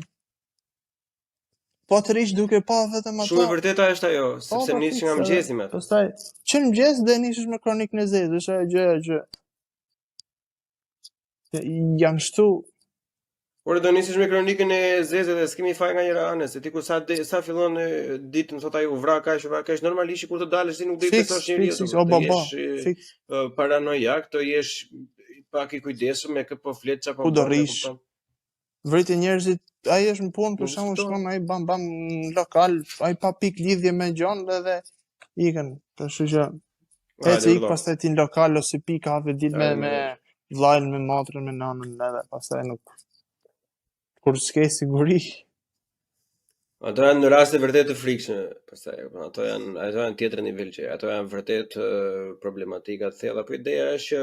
Po të rish duke pa vetëm ato. Shumë e vërteta është ajo, sepse nisë nga mëngjesi me ato. Pastaj që në mëngjes dhe nisësh me kronikën e zezë, është ajo gjë që janë shtu. Por do nisësh me kronikën e zezë dhe s'kemi faj nga njëra anë, se ti kur sa fillon ditën thot ai u vra kaq normalisht kur të dalësh ti nuk do të besosh njeriu. Paranojak, të jesh pak i kujdesshëm me kë po flet çapo. Ku do rish? Vërtet njerëzit, ai është në punë, për shembull shkon ai bam në lokal, ai pa pik lidhje me gjon edhe ikën. Kështu që ecë ik pastaj ti në lokal ose pik kafe dil me vllajën, me motrën, me nanën edhe pastaj nuk kur s'ke siguri. Ato janë në raste vërtet të frikshme, pastaj ato janë tjetër nivel që ato janë vërtet problematika të thella, po ideja është që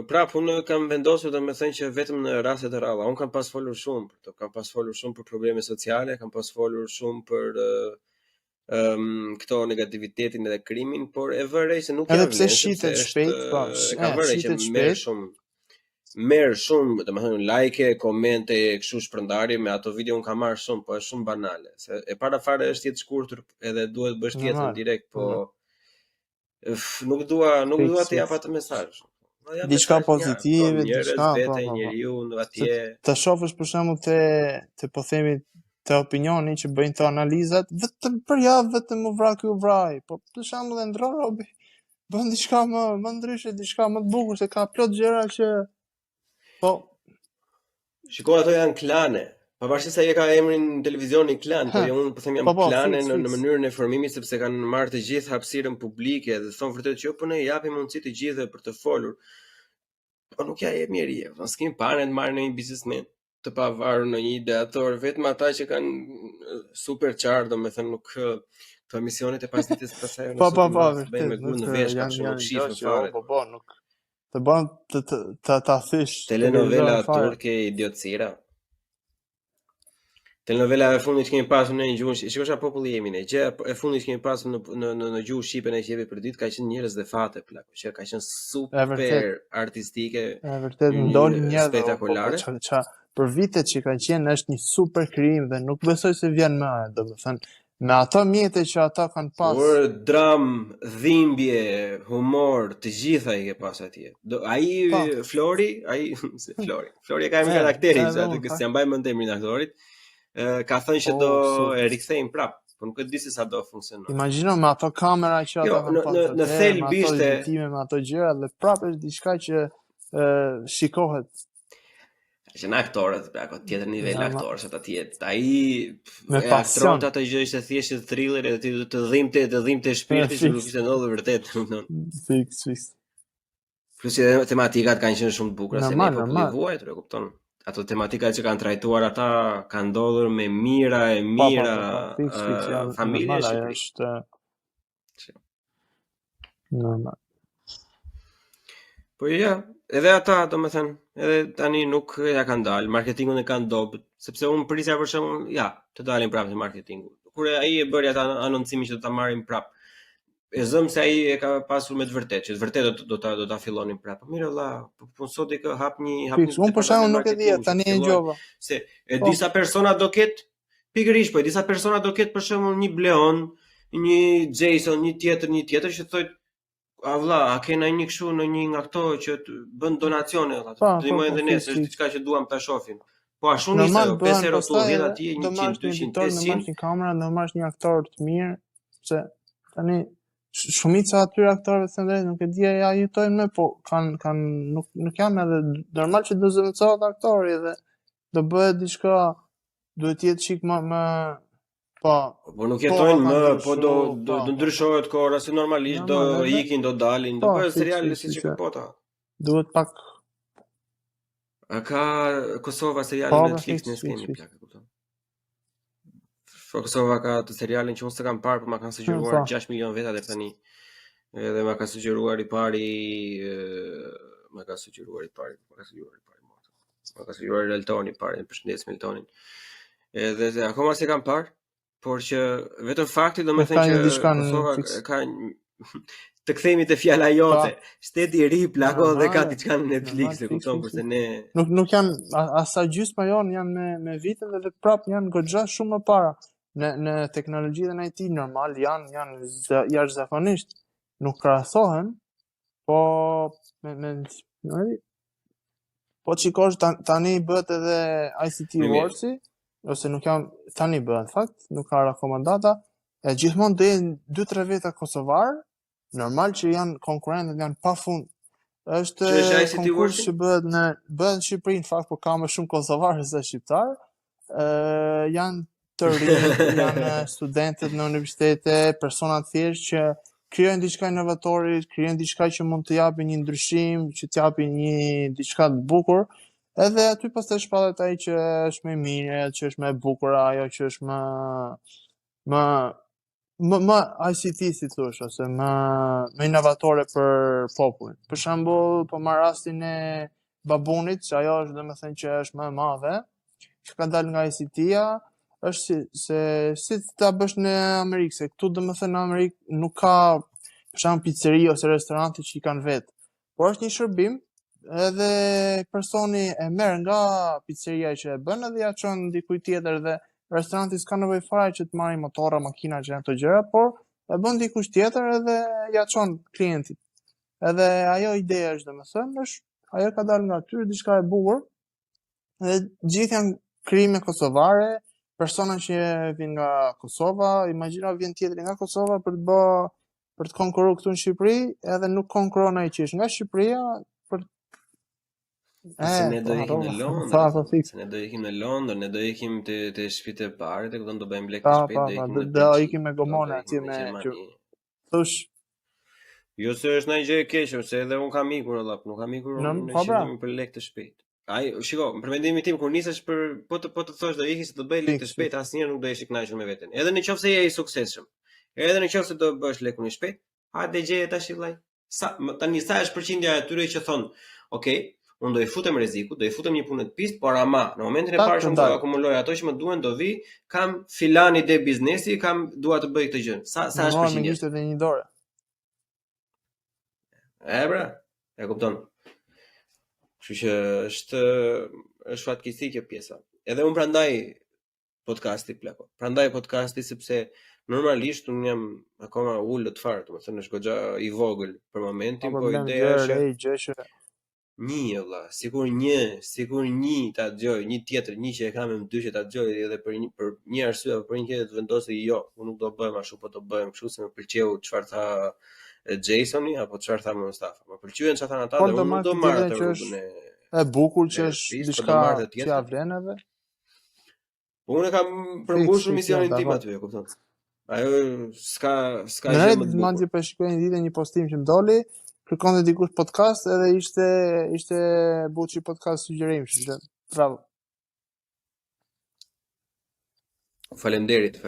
prap unë kam vendosur domethënë që vetëm në raste të rralla. Unë kam pas folur shumë për to, kam pas folur shumë për probleme sociale, kam pas folur shumë për këto negativitetin edhe krimin, por e vërej se nuk edhe pse shitet shpejt, po, ka vërej që merr shumë, domethënë like, komente, kështu shpërndarje me ato video unë kam marr shumë, po është shumë banale. Se e para fare është jetë shkurtër edhe duhet bësh tjetër direkt, po nuk dua të jap atë mesazh. Diçka pozitive, diçka njeriu atje. Të shohësh për shembull te po themi te opinioni që bëjnë të analizat, vetëm për javë vetëm u vra ky u vraj, po për shembull e ndron robi. Bën diçka më ndryshe, diçka më të bukur se ka plot gjëra që po shikoj ato janë klane. Pavarësisht se ai ka emrin në televizioni klan, po unë po them jam klane në mënyrën e formimit sepse kanë marrë të gjithë hapësirën publike dhe thonë vërtet që po ne japim mundësi të gjithëve për të folur. Po nuk ja jep njeriu, ne s'kemi parë të marrë në një biznesmen të pavarur në një ideator, vetëm ata që kanë super çar, domethënë nuk këto emisionet e pasdites pasaj po bëjnë me gurë në vesh, ka shumë nuk shifë fare. Po nuk të bën ta thysh telenovela turke idiotësira. Telenovela e fundit që kemi pasur në një gjuhë, shikosh sa populli jemi ne. Gjëja e fundit që kemi pasur në gjuhë shqipe ne që jemi për ditë ka qenë njerëz dhe fate plak, që ka qenë super artistike. E vërtet ndonjë njerëz spektakolare. Për vitet që kanë qenë është një super krijim dhe nuk besoj se vjen më, domethënë me ato mjete që ata kanë pas. Por dram, dhimbje, humor, të gjitha i ke pas atje. Ai Flori e ka një karakteri, që s'ja mbaj mend emrin e aktorit. Ka thënë që do e rikthejmë prap, po nuk e di se sa do funksionon. Imagjino me ato kamera që ata kanë pasur. Në thelb ishte me ato gjëra dhe prap është diçka që shikohet. Që në aktorët, ako tjetër nivel aktorës ata tjetë. Ai e aktron ato gjë ishte thjesht thriller edhe të dhimbte shpirti që nuk ishte ndodhur vërtet. Fiks. Plus edhe tematikat kanë qenë shumë të bukura se ne populli vuajtur, e kupton? Ato tematikat që kanë trajtuar ata kanë ndodhur me mira familje është normal. Po ja, edhe ata domethënë, edhe tani nuk ja kanë dalë, marketingun e kanë dobët, sepse unë prisja për shembull, të dalin prapë te marketingu. Kur ai e bëri ata anoncimin që do ta marrin prapë. E zëm se ai e ka pasur me të vërtetë, që të vërtetë do ta fillonin prapë. Mirë valla, po sot i ka hap një unë për shembull nuk e di, tani e ngjova. Se disa persona do ketë pikërisht, po disa persona do ketë për shembull një Bleon, një Jason, një tjetër që thotë valla, a kena një kështu në një nga këto që bën donacione valla. Ndihmojnë edhe ne, është diçka që duam ta shohim. Po ashtu nisë 5 euro tu 10 atje 100, 200, 500. Në kamera do marrësh një aktor të mirë, se tani shumica atyre aktorëve të ndërë nuk e di ja jetojnë me, po nuk janë edhe normal që do zëvendësohet aktori dhe do bëhet diçka, duhet jetë çik më po nuk jetojnë më, po do ndryshohet kohëra se normalisht do ikin, do dalin, do bëhet seriale siç e kapota. Duhet pak ka Kosova seriale në Netflix në skemi plak, e kupton. Kosova ka të serialin që unë s'e kam parë, por ma kanë sugjeruar 6 milion veta deri tani. Edhe ma ka sugjeruar i pari Eltoni i pari, përshëndesim Eltonin. Edhe akoma se kam parë, por që vetëm fakti do më thënë që Kosova ka të kthehemi te fjala jote, shteti i ri plako dhe ka diçka në Netflix, e kupton, kurse ne nuk janë asa gjysma jon janë me vite dhe prap janë goxha shumë më para. Në teknologji dhe në IT normal janë jashtëzakonisht nuk krahasohen, po po shikosh tani bëhet edhe ICT Awards-i, ose nuk jam tani bëhet fakt, nuk ka akoma data, e gjithmonë do jenë 2-3 veta kosovar, normal që janë konkurrentët janë pafund. Është konkurs që bëhet në Shqipëri në fakt, por ka më shumë kosovarë se shqiptar. Janë të rinj, janë studentët në universitete, persona të thjeshtë që krijojnë diçka inovatorit, krijojnë diçka që mund të japin një ndryshim, që të japin diçka të bukur. Edhe aty pastaj shpallet ai që është më mirë, që është më e bukur, ajo që është më ICT si thosh, ose më inovatore për popullin. Për shembull, po marr rastin e babunit, që ajo është domethënë që është më e madhe, që ka dalë nga ICT-ja, është si ta bësh në Amerikë, se këtu domethënë në Amerikë nuk ka për shembull pizzeri ose restorante që i kanë vetë, por është një shërbim, edhe personi e merr nga pizzeria që e bën edhe ja çon dikujt tjetër dhe restoranti s'ka nevojë fare që të marrë motorra, makina që janë këto gjëra, por e bën dikush tjetër edhe ja çon klientit. Edhe ajo ideja është domethënë, ajo ka dalë nga aty diçka e bukur. Dhe gjithë janë krijime kosovare, persona që vijnë nga Kosova, imagjino vjen tjetri nga Kosova për të konkurruar këtu në Shqipëri, edhe nuk konkurron ai që është nga Shqipëria për se ne do ikim në Londër, ne do ikim te shtëpitë e parit, e kupton, do bëjmë lek të shpejt, do ikim me gomona atje me thosh. Jo se është ndonjë gjë e keqe, se edhe un kam ikur valla, nuk kam ikur për lek të shpejt. Ai, shiko, për mendimin tim kur nisesh për po të thosh do ikësh të bëj lek të shpejt, asnjëherë nuk do jesh i kënaqur me veten. Edhe nëse je i suksesshëm, edhe nëse do bësh lekun i shpejt, hajde gjeje tash vllai. Tani sa është përqindja e atyre që thon, "Okay, unë do i futem rreziku, do i futem një punë të pistë, por ama në momentin e parë që do akumuloj ato që më duhen, do vi, kam filan ide biznesi, dua të bëj këtë gjë." Sa është përqindja? Ishte edhe një dorë. E kupton. Kështu që është fatkeqësi kjo pjesa. Edhe unë prandaj podcasti sepse normalisht unë jam akoma ulët fare, domethënë është goxha i vogël për momentin, po ideja është një valla, sikur një ta dëgjoj, një tjetër, një që e kam më dy që ta dëgjoj edhe për një arsye apo për një tjetër të vendosë jo, unë nuk do bëjmë ashtu, po do bëjmë kështu se më pëlqeu çfarë tha Jasoni apo çfarë tha Mustafa. Më pëlqyen çfarë thanë ata dhe unë do marr atë rrugën e bukur që është diçka që ja vlen edhe. Unë kam përmbushur misionin tim aty, e kupton. Ajo s'ka gjë më të madhe për shikoj një ditë një postim që m'doli, kërkonte dikush podcast edhe ishte Buçi podcast sugjerim, kështu bravo. Faleminderit.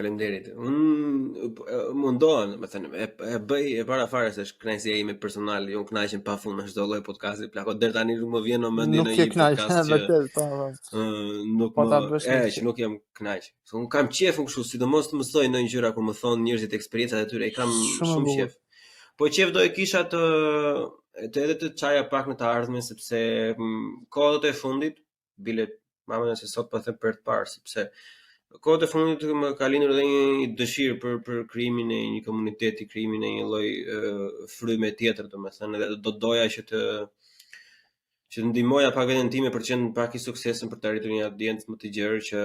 Unë mundohem, më thënë, e bëj e para fare se është kënaqësia ime personale, jo kënaqem pafund me çdo lloj podcasti, plako deri tani nuk më vjen në mendje në një podcast që nuk jam kënaq. Unë kam qefun kështu, sidomos të mësoj ndonjë gjëra kur më thon njerëzit eksperiencat e tyre, i kam shumë qef. Po qef do e kisha të edhe të çaja pak në të ardhmen, sepse kohët e fundit, bile mamën se sot po them për të parë, sepse kohët e fundit më ka lindur edhe një dëshirë për krijimin e një komuniteti, krijimin e një lloj fryme tjetër, domethënë, edhe do doja që të ndihmoja pak veten time për të qenë pak i suksesshëm, për të arritur një audiencë më të gjerë, që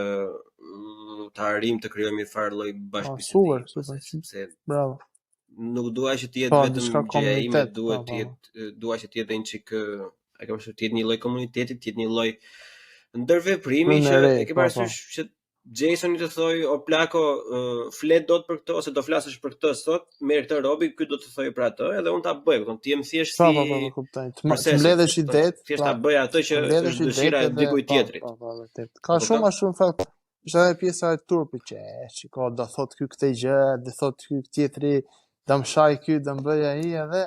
të arrijmë të krijojmë një farë lloj bashkëbisedimi. Super. Bravo. Nuk dua që të jetë vetëm gjëja ime, dua që të jetë një çik, e kam thënë, të jetë një lloj komuniteti, të jetë një lloj ndërveprimi që e ke parasysh që Jasoni të thoj, o plako, flet dot për këtë, ose do flasësh për këtë sot, merr këtë robi, ky do të thojë për atë, edhe unë ta bëj, kupton, ti jem thjesht si mbledhësh idetë, thjesht ta bëj atë që është dëshira e dikujt tjetrit. Ka shumë ashtu në fakt. Është edhe pjesa e turpit që shiko, do thot ky këtë gjë, do thot ky tjetri, dëm shaj ky, dëm bëj ai edhe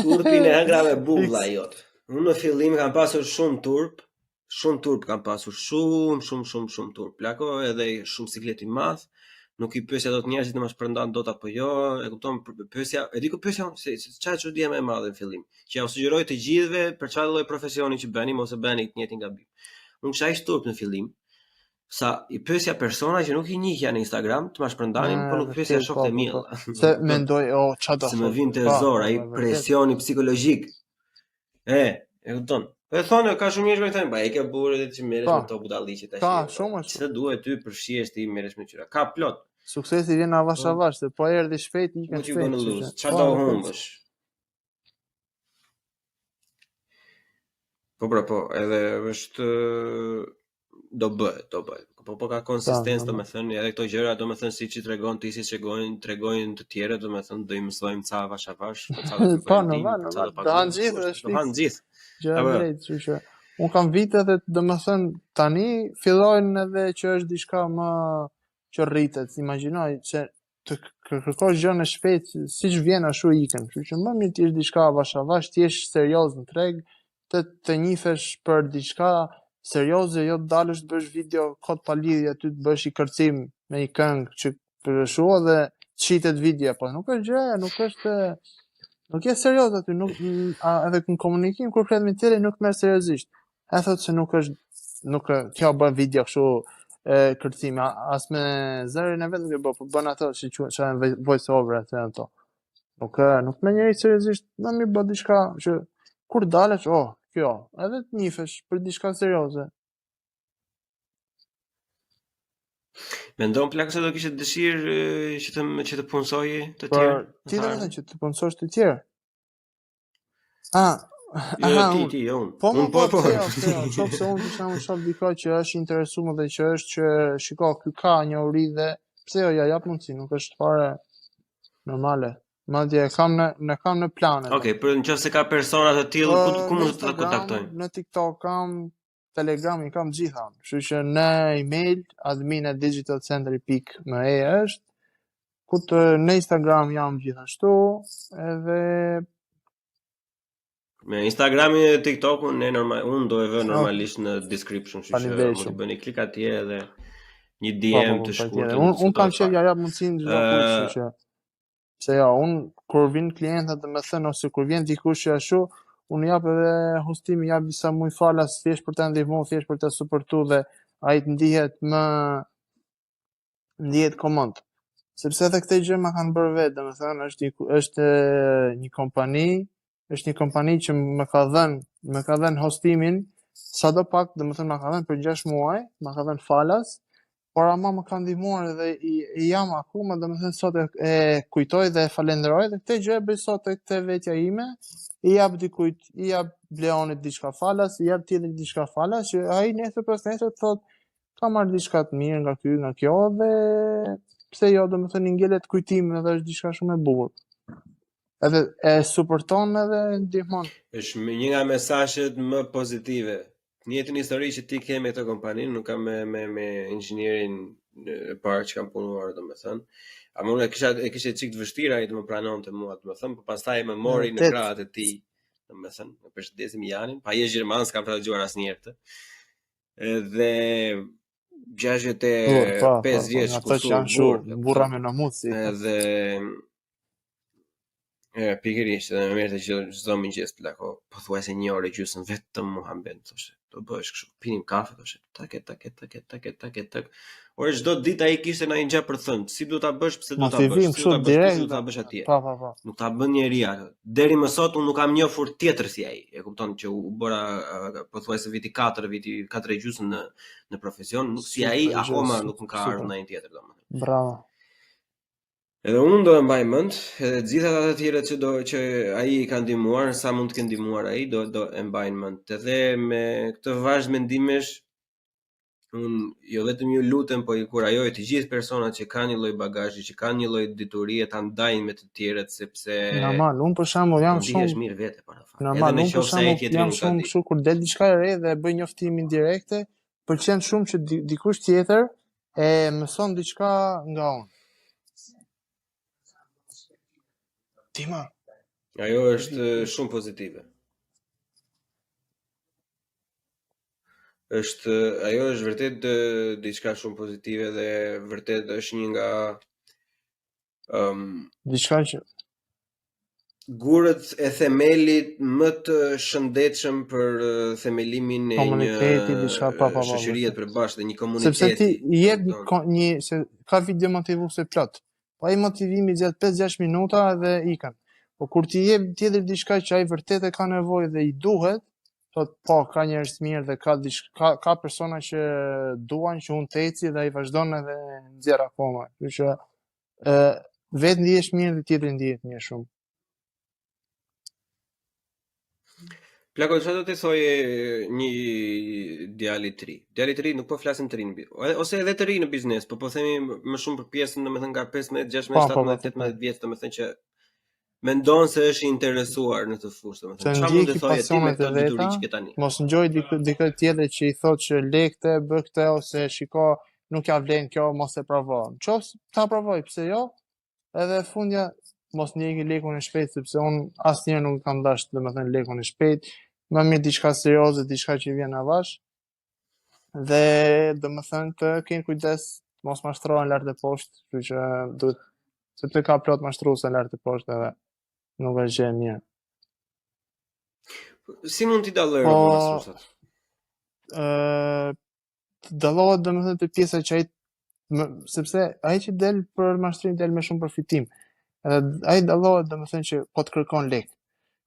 Turpin e hëngra me bulla jot. Unë në fillim kam pasur shumë turp kam pasur, shumë turp. Plako edhe shumë siklet i madh. Nuk i pyesja dot njerëzit në më shpërndan dot apo jo, e kupton pyesja, e di ku pyesja se çfarë çudia më e madhe në fillim, që ja u sugjeroj të gjithëve për çfarë lloj profesioni që bëni, mos e bëni të njëjtin gabim. Unë kisha ish turp në fillim, sa i pyesja persona që nuk i njihja në Instagram, të më shpërndanin, por nuk pyesja shokët e mi. Se mendoj, çfarë do se më vinte zor ai presioni psikologjik. E kupton? Po thonë ka shumë njerëz që thonë, "Ba, e ke burrë dhe ti merresh me to budalliqe tash." Ka shumë. Se duhet ty përfshihesh ti merresh me qyra. Ka plot. Suksesi vjen avash, se po erdhi shpejt, ikën shpejt. Çfarë do humbësh? Po, edhe është do bëhet. Po ka konsistencë, domethënë, edhe këto gjëra, domethënë siç i tregon ti, siç tregojnë të tjerët, domethënë do i mësojmë ca avash, po normal, do han gjithë. Gjë unë kam vite dhe domethënë tani fillojnë edhe që është diçka më që rritet. Imagjinoj që të kërkosh gjën e shpejt, siç vjen ashtu ikën. Kështu që më mirë të jesh diçka avash, të jesh serioz në treg, të njihesh për diçka serioze, jo të dalësh të bësh video kot pa lidhje aty të bësh i kërcim me i këngë që për shua dhe shitet video, po nuk është gjë, nuk je serioz aty, edhe në komunikim kur flet me tjerë nuk merr seriozisht. E thot se nuk kjo bën video kështu kërcimi, as me zërin e vet nuk e bë, po bën ato që janë voice over atë ato. Nuk me njëri seriozisht, më mirë bë diçka që kur dalesh, kjo, edhe të nifesh për diçka serioze. Mendon plak se do kishe dëshirë që të punsoje të tjerë? Ti do të thënë që të punsosh të tjerë? Ti, unë. Po, qoftë se unë kisha më shoh dikoj që është interesuar dhe që është që shiko, ky ka një uri dhe pse jo ja jap mundsi, nuk është fare normale. Madje kam në planet. Okej, për nëse ka persona të tillë, ku mund të kontaktojnë? Në TikTok kam, Telegram i kam gjitha. Kështu që në email admin@digitalcenter.me është. Në Instagram jam gjithashtu, edhe me Instagramin e TikTokun unë do e vë normalisht në description, kështu që mund të bëni klik atje edhe një DM të shkurtër. Unë kam qenë ja jap mundsinë çdo kush, kështu që se unë kur vin klientët domethënë ose kur vjen dikush ashtu, unë jap edhe hostimi, jap disa muj falas thjesht për të ndihmuar, thjesht për të suportuar dhe ai të ndihet komand. Sepse edhe këtë gjë ma kanë bërë vetë, domethënë është një kompani që më ka dhënë hostimin, sadopak, domethënë më ka dhënë për 6 muaj, më ka dhënë falas, por ama më ka ndihmuar edhe i jam akoma, domethënë sot e kujtoj dhe e falenderoj dhe këtë gjë e bëj sot tek te vetja ime, i jap dikujt, i jap Bleonit diçka falas, i jap tjetrit diçka falas, që ai nesër pas nesër thot ka marrë diçka të mirë nga ky, nga kjo dhe pse jo, domethënë ngjelet kujtimi edhe është diçka shumë e bukur. Edhe e suporton edhe ndihmon. Është një nga mesazhet më pozitive. Njëjtën histori që ti ke me këtë kompani, nuk kam me inxhinierin e parë që kam punuar, domethënë. Ama unë e kisha çik të vështirë ai të më pranonte mua, domethënë, por pastaj më mori në krahët e tij, domethënë, më përshëndesim Janin, pa je gjerman, s'kam të dëgjuar asnjëherë të. Edhe 65 vjeç kusur burra me namusi. Edhe pikërisht, edhe më merrte çdo mëngjes plako, pothuajse 1 orë gjysmë vetëm Muhammed thoshte. Do bësh kështu, pinim kafe thoshte. Tak. Ora çdo ditë ai kishte ndonjë gjë për thënë, si do ta bësh, pse do ta bësh, si do ta bësh atje. Po. Nuk ta bën njeri atë. Deri më sot unë nuk kam njohur tjetër si ai. E kupton që u bëra pothuajse viti 4 e gjysmë në profesion, nuk si ai, akoma nuk më ka ardhur ndonjë tjetër domethënë. Bravo. Edhe unë do e mbaj mend, edhe të gjitha ata të tjerët që ai ka ndihmuar, sa mund të kenë ndihmuar ai, do e mbajnë mend. Edhe me këtë vazhdim mendimesh, unë jo vetëm ju lutem, po i kurajoj të gjithë personat që kanë një lloj bagazhi, që kanë një lloj diturie ta ndajnë me të tjerët, sepse normal, unë për shembull jam shumë mirë vete para fat. Normal, unë për shembull jam shumë kështu kur del diçka e re dhe bëj njoftimin direkte, pëlqen shumë që dikush tjetër e mëson diçka nga unë. Tima. Ajo është shumë pozitive. Ajo është vërtet diçka shumë pozitive dhe vërtet është një nga diçka që gurët e themelit më të shëndetshëm për themelimin e një shoqërie të përbashkët dhe një komuniteti. Sepse ti jep se ka video motivuese plot. Po ai motivimi gjatë 5-6 minuta dhe ikën. Po kur ti jep tjetër diçka që ai vërtet e ka nevojë dhe i duhet, thot po ka njerëz të mirë dhe ka persona që duan që unë të eci dhe ai vazhdon edhe nxjerr akoma. Kështu që vetë ndihesh mirë dhe tjetri ndihet mirë shumë. Plako, çfarë do të thoje një djalë i tri? Djalë i tri nuk po flasim të rinë, ose edhe të ri në biznes, po themi më shumë për pjesën, domethënë nga 15, 16, 17, 18 vjeç, domethënë që mendon se është i interesuar në të fushë, domethënë çfarë mund të thojë ti me këtë dituri që ke tani? Mos ngjoj dikë tjetër që i thotë që lekte, bë këtë ose shiko, nuk ja vlen kjo, mos e provo. Nëse ta provoj, pse jo? Edhe fundja mos ndjeki lekun e shpejt, sepse unë asnjëherë nuk kam dashur domethënë lekun e shpejt. Më mirë diçka serioze, diçka që vjen avash. Dhe domethënë të keni kujdes, mos mashtrohen lart e poshtë, kështu që duhet sepse ka plot mashtruese lart e poshtë edhe nuk është gjë e mirë. Si mund t'i dalloj mashtruesat? Dallohet domethënë te pjesa që ai sepse ai që del për mashtrim del me shumë përfitim. Edhe ai dallohet domethënë që po të kërkon lek.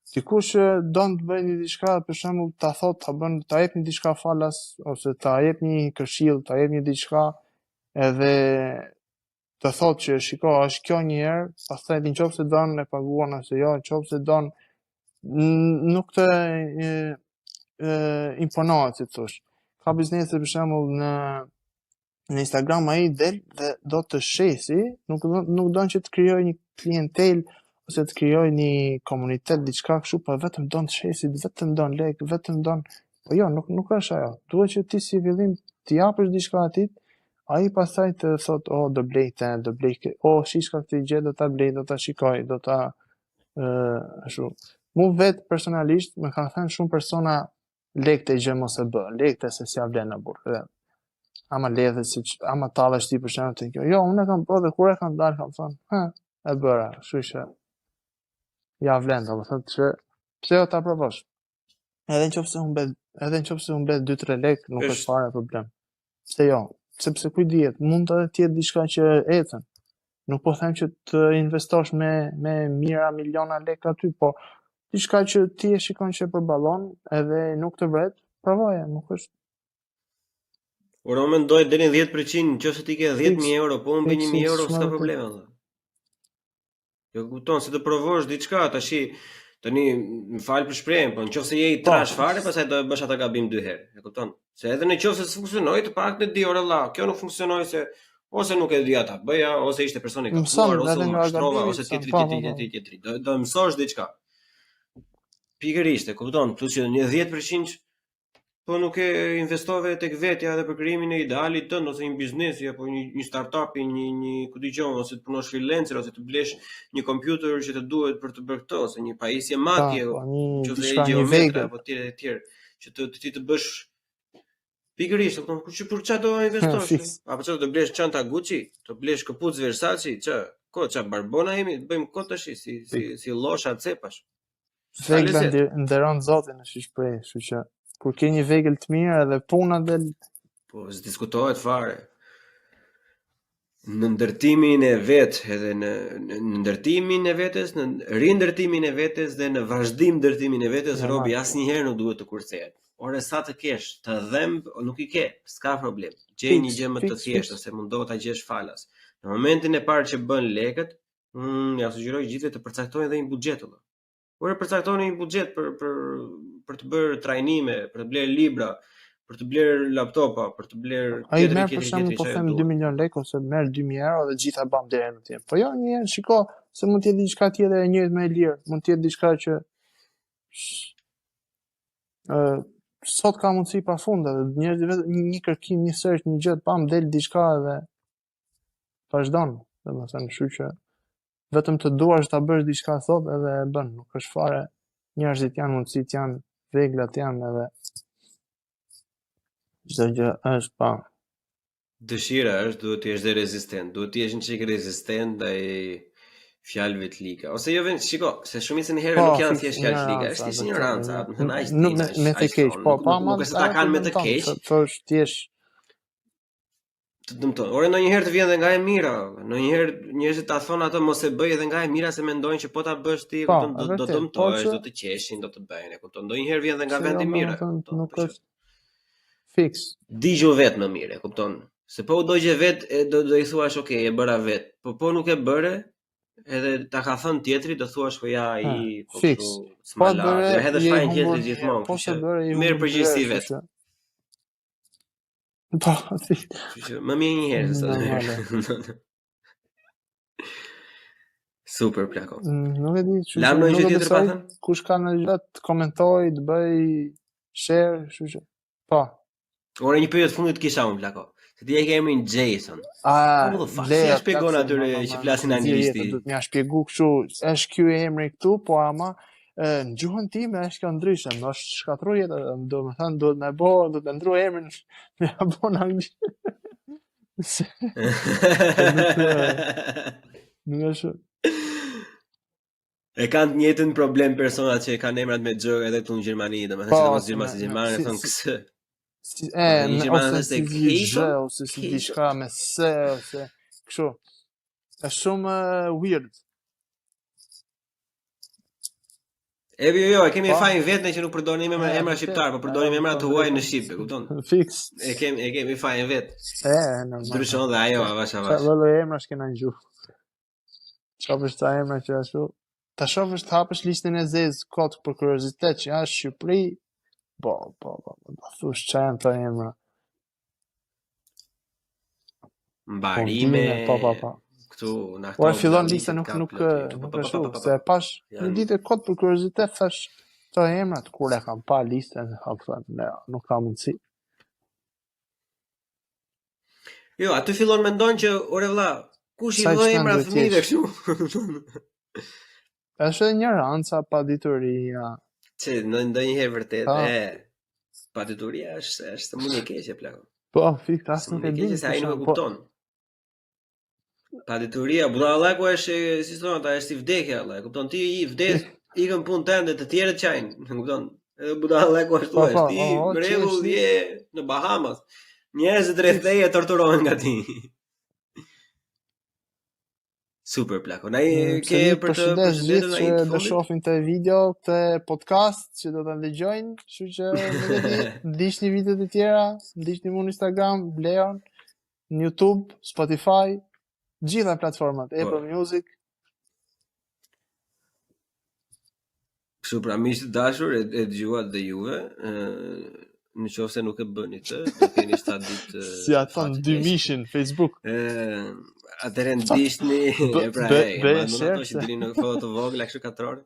Dikush don të bëjë një diçka, për shembull, ta thotë ta jep një diçka falas ose ta jep një këshill, ta jep një diçka edhe të thotë që shiko, është kjo një herë, pastaj nëse don e paguan ose jo, nëse don nuk të imponohet, si thosh. Ka biznese për shembull në Instagram ai del dhe do të shesi, nuk don që të krijojë një klientel ose të krijojë një komunitet diçka kështu, po vetëm don të shesi, vetëm don lek, vetëm don. Po jo, nuk është ajo. Duhet që ti si fillim të japësh diçka atij, ai pastaj të thotë, "Oh, do blej oh, shishka këtë gjë, do ta blej, do ta shikoj, do ta ashtu." Mu vetë personalisht më kanë thënë shumë persona lekte gjë mos e bë, lekte se s'ja vlen në burg. Ama ledhe ama tallesh ti për shembull te kjo. Jo, unë e kam bërë dhe kur e kam dalë kam thënë, e bëra, kështu që ja vlen, domethënë që pse jo ta provosh. Edhe nëse u mbet 2-3 lek nuk është fare problem. Pse jo? Sepse ku dihet, mund të jetë diçka që ecën. Nuk po them që të investosh me mijëra miliona lek aty, po diçka që ti e shikon që përballon edhe nuk të vret, provoje, nuk është. Ora unë mendoj deri në 10%, nëse ti ke 10.000 euro, po unë bëj 1.000 euro, s'ka problem atë. Jo kupton, se të provosh diçka tash, tani më fal për shprehjen, po nëse je i trash fare, pastaj do bësh atë gabim 2 herë. E kupton? Se edhe nëse s'funksionoi, të paktën di ora valla, kjo nuk funksionoi se ose nuk e dija ta bëja, ose ishte personi gabuar, ose unë mashtrova, ose tjetri. Do mësosh diçka. Pikërisht, e kupton? Plus që një 10% po nuk e investove tek vetja edhe për krijimin e idealit tënd ose një biznesi apo një startup, një ku dëgjon, ose të punosh freelancer ose të blesh një kompjuter që të duhet për të bërë këtë ose një pajisje matje ose një gjeometër apo tjerë që ti të bësh pikërisht, kupton, për çfarë do investosh? Apo çfarë do blesh çanta Gucci, do blesh këpucë Versace, ç'a barbona jemi, bëjmë kot tash si llosha cepash. Vegla nderon Zotin, është shpreh, kështu që kur ke një vegël të mirë edhe puna del. Po, s'diskutohet fare. Në ndërtimin e vetë, edhe në ndërtimin e vetes, në rindërtimin e vetes dhe në vazhdim ndërtimin e vetes, robi asnjëherë nuk duhet të kurtësohet. Ore sa të kesh, të dhëmb nuk i ke, s'ka problem. Gjej një gjë më të thjeshtë se mundo ta gjesh falas. Në momentin e parë që bën lekët, ja sugjeroj gjithëve të përcaktojnë edhe një buxhet. Ore përcaktoni një buxhet për të bërë trajnime, për të blerë libra, për të blerë laptopa, për të blerë ai merr për shembull po them 2 milion lekë ose merr 2.000 euro dhe gjitha bam deri në tjetër. Po jo, një shiko se mund të jetë diçka tjetër e njëjtë më e lirë, mund të jetë diçka që sot ka mundësi pafund edhe njerëzit vetëm një kërkim, një search, një gjë, bam del diçka dhe vazhdon, domethënë, kështu që vetëm të duash ta bësh diçka thot edhe e bën, nuk është fare. Njerëzit janë, mundësit janë, reglat janë edhe çdo gjë është pa. Dëshira është, duhet të jesh dhe rezistent, duhet të jesh një çik rezistent ndaj fjalëve të liga. Ose jo vetëm, shiko, se shumicën e herë nuk janë thjesht fjalë të liga, është ignoranca, me të keq, po pa nuk është ta kanë me të keq. Thosh ti je të dëmton. Ore ndonjëherë të vjen edhe nga e mira. Ndonjëherë njerëzit ta thonë ato mos e bëj edhe nga e mira se mendojnë që po ta bësh ti, do të dëmtohesh, do të qeshin, do të bëjnë, e kupton. Ndonjëherë vjen edhe nga vendi i mirë. Nuk është fix. Digjo vetë më mirë, e kupton. Se po u dogje vetë, do i thuash, okay, e bëra vetë. Po nuk e bëre, edhe ta ka thënë tjetri, do thuash po ja i po kështu smala. Edhe shfaqen tjetri gjithmonë. Merr përgjegjësi vetë. Po, më mirë një herë se super plako. Nuk e di, lam në gjë tjetër patën? Kush ka në gjë të komentoj, të bëj share, kështu që. Po. Ora një periudhë fundit kisha unë plako. Se ti e ke emrin Jason. Si e shpjegon atyre që flasin anglisht? Do të më shpjegoj kështu, është ky emri këtu, po ama në gjuhën time është kjo ndryshe, më është shkatruar jetë, do të thënë do të ndroj emrin me apo në anglisht. Nuk është. E kanë të njëjtën problem personat që kanë emrat me X edhe këtu në Gjermani, domethënë se mos Gjermani thonë X. Ose si diçka me S ose kështu. Është shumë weird. Jo, e kemi fajin vetën që nuk përdorim emra shqiptar, po përdorim emra të huaj në shqip, e kupton? Fix. E kemi fajin vetë. Normal. Ndryshon dhe ajo, avash. Çfarë lloj emrash kena në gjuhë? Çfarë është ta emra që ashtu? Ta shohësh të hapësh listën e zezë kot për kuriozitet që është Shqipëri. Po, do thosh çfarë janë të emra. Mbarime. Po. Këtu na këto. Fillon lista nuk ashtu, se e pash një ditë kot për kuriozitet thash këto emrat kur e kam pa listën, thënë, nuk ka mundësi. Jo, aty fillon mendon që ore vëlla, kush i dhoi emra fëmijëve kështu? Është ignoranca, padituria. Që ndonjëherë vërtet padituria është mund e keqe plako. Po, fikt as nuk e di. Se ai nuk e kupton. Padituria, budallëku është, si thonë ata, është i vdekja, vëlla, e kupton ti i vdes, ikën punë tënde, të tjerët çajin, e kupton? Edhe budallëku ashtu është, ti në rregull je në Bahamas. Njerëzit rreth teje torturohen nga ti. Super plako. Na ke për të përshëndetur ai që do shohin të video, të podcast që do ta dëgjojnë, kështu që ndiqni videot e tjera, ndiqni në Instagram, Bleon, në YouTube, Spotify, gjitha platformat, Apple Music. Kështu pra miqtë dashur, e dëgjuat dhe juve, në qoftë se nuk e bëni të, do keni 7 ditë si ato 2 mishin Facebook. Atëherë ndiqni pra mund ato që dini në foto vogla kështu katrore.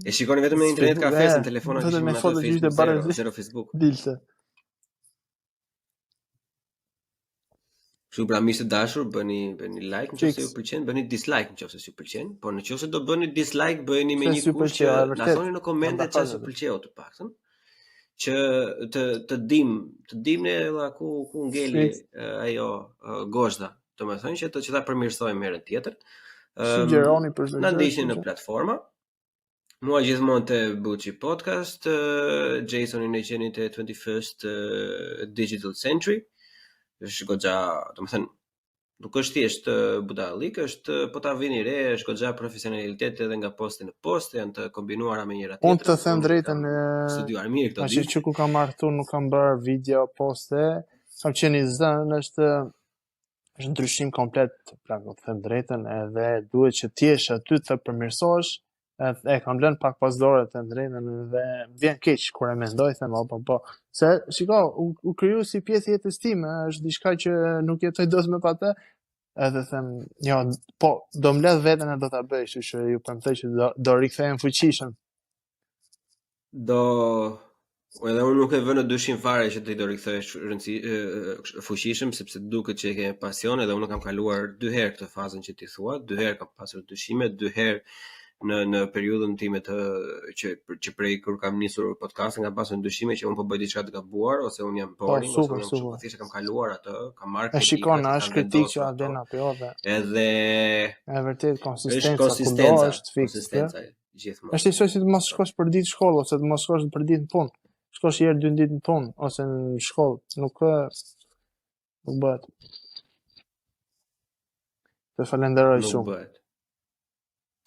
E shikoni vetëm në internet kafe në telefona që shikoni ato Facebook, zero Facebook. Dilte. Kështu pra miqtë dashur, bëni like nëse ju pëlqen, bëni dislike nëse ju pëlqen, por nëse do bëni dislike, bëheni me një kusht që na thoni në komente çfarë ju pëlqeu të paktën, që të dimni edhe ku ngeli ajo gozhda, domethënë që ta përmirësojmë herën tjetër. Sugjeroni për çdo gjë. Na ndiqni në platforma. Mua gjithmonë te Bucci Podcast, Jasonin e gjeni te 21st Digital Century. Është goxha, domethënë, nuk është thjesht budallik, është po ta vini re, është goxha profesionalitet edhe nga poste në poste, janë të kombinuara me njëra tjetrën. Unë të them drejtën, studiuar mirë këto ditë. Që ku kam marrë nuk kam bërë video, poste, kam qenë i zënë, është ndryshim komplet, pra do të them drejtën, edhe duhet që ti jesh aty të përmirësohesh. E kam lënë pak pas dore të drejtën dhe vjen keq kur e mendoj, them po. Se shiko, u kriju si pjesë jetës time, është diçka që nuk jetoj dot me pa të. Edhe them, jo, po, do mbledh veten e do ta bëj, kështu që ju premtoj që do rikthehem fuqishëm. Edhe unë nuk e vë në dyshim fare që ti do rikthehesh fuqishëm, sepse duket që ke pasion, edhe unë kam kaluar 2 herë këtë fazën që ti thua, 2 herë kam pasur dyshime, 2 herë në periudhën time që prej kur kam nisur podcastin kam pasur dyshime që unë po bëj diçka të gabuar ose unë jam boring ose unë jam thjesht kam kaluar atë, kam marrë kritikë. E shikon, është kritikë që Adena apo dhe. Edhe e vërtet konsistenca është fikse. Gjithmonë. Është ishte si të mos shkosh për ditë shkollë ose të mos shkosh për ditë në punë. Shkosh herë 2 ditë në punë ose në shkollë, nuk bëhet. Të falenderoj shumë.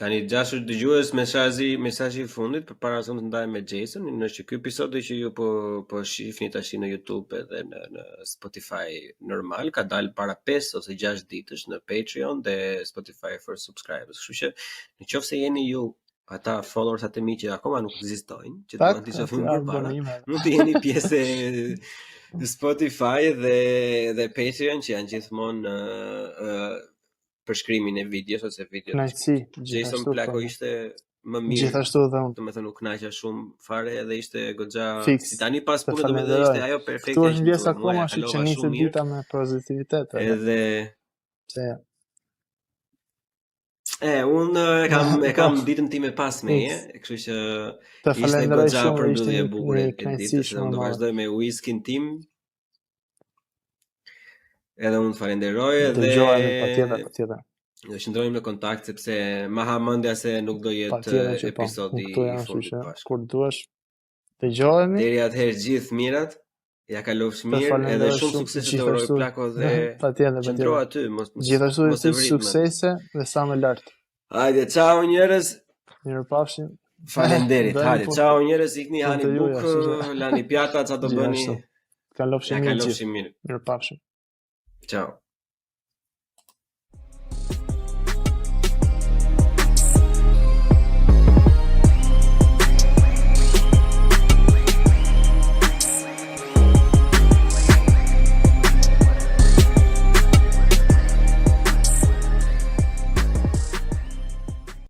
Tani dashur dëgjues, mesazhi i fundit përpara se të ndaj me Jason, në që ky episod që ju po shihni tash në YouTube edhe në Spotify normal ka dalë para 5 ose 6 ditësh në Patreon dhe Spotify for subscribers. Kështu që nëse jeni ju ata followers atë mi që akoma nuk ekzistojnë, që do të shohim përpara, mund të jeni pjesë e Spotify dhe Patreon që janë gjithmonë përshkrimin e videos ose videos. Jason Plako ishte më mirë. Gjithashtu edhe unë. Domethënë nuk kënaqja shumë fare edhe ishte goxha si tani pas punës domethënë ishte ajo perfekte. Këtu është ndjes akoma që nisë dita me pozitivitet. Edhe se unë kam ditën time pas meje, kështu që ishte goxha përmbledhje e bukur e ditës, do vazhdoj me whisky-n tim. Edhe unë të falenderoj edhe patjetër. Do qëndrojmë në kontakt sepse ma hamendja se nuk do jetë episodi i fundit bashkë. Kur duash dëgjohemi. Deri atëherë gjithë mirat, ja kalofsh mirë edhe shumë sukses të uroj Plako dhe qëndro aty, gjithashtu të suksese dhe sa më lart. Hajde, ciao njerëz. Mirupafshim. Faleminderit. Hajde, ciao njerëz, ikni hani buk, lani pjata, çfarë do bëni? Kalofshim mirë. Mirupafshim. Ciao.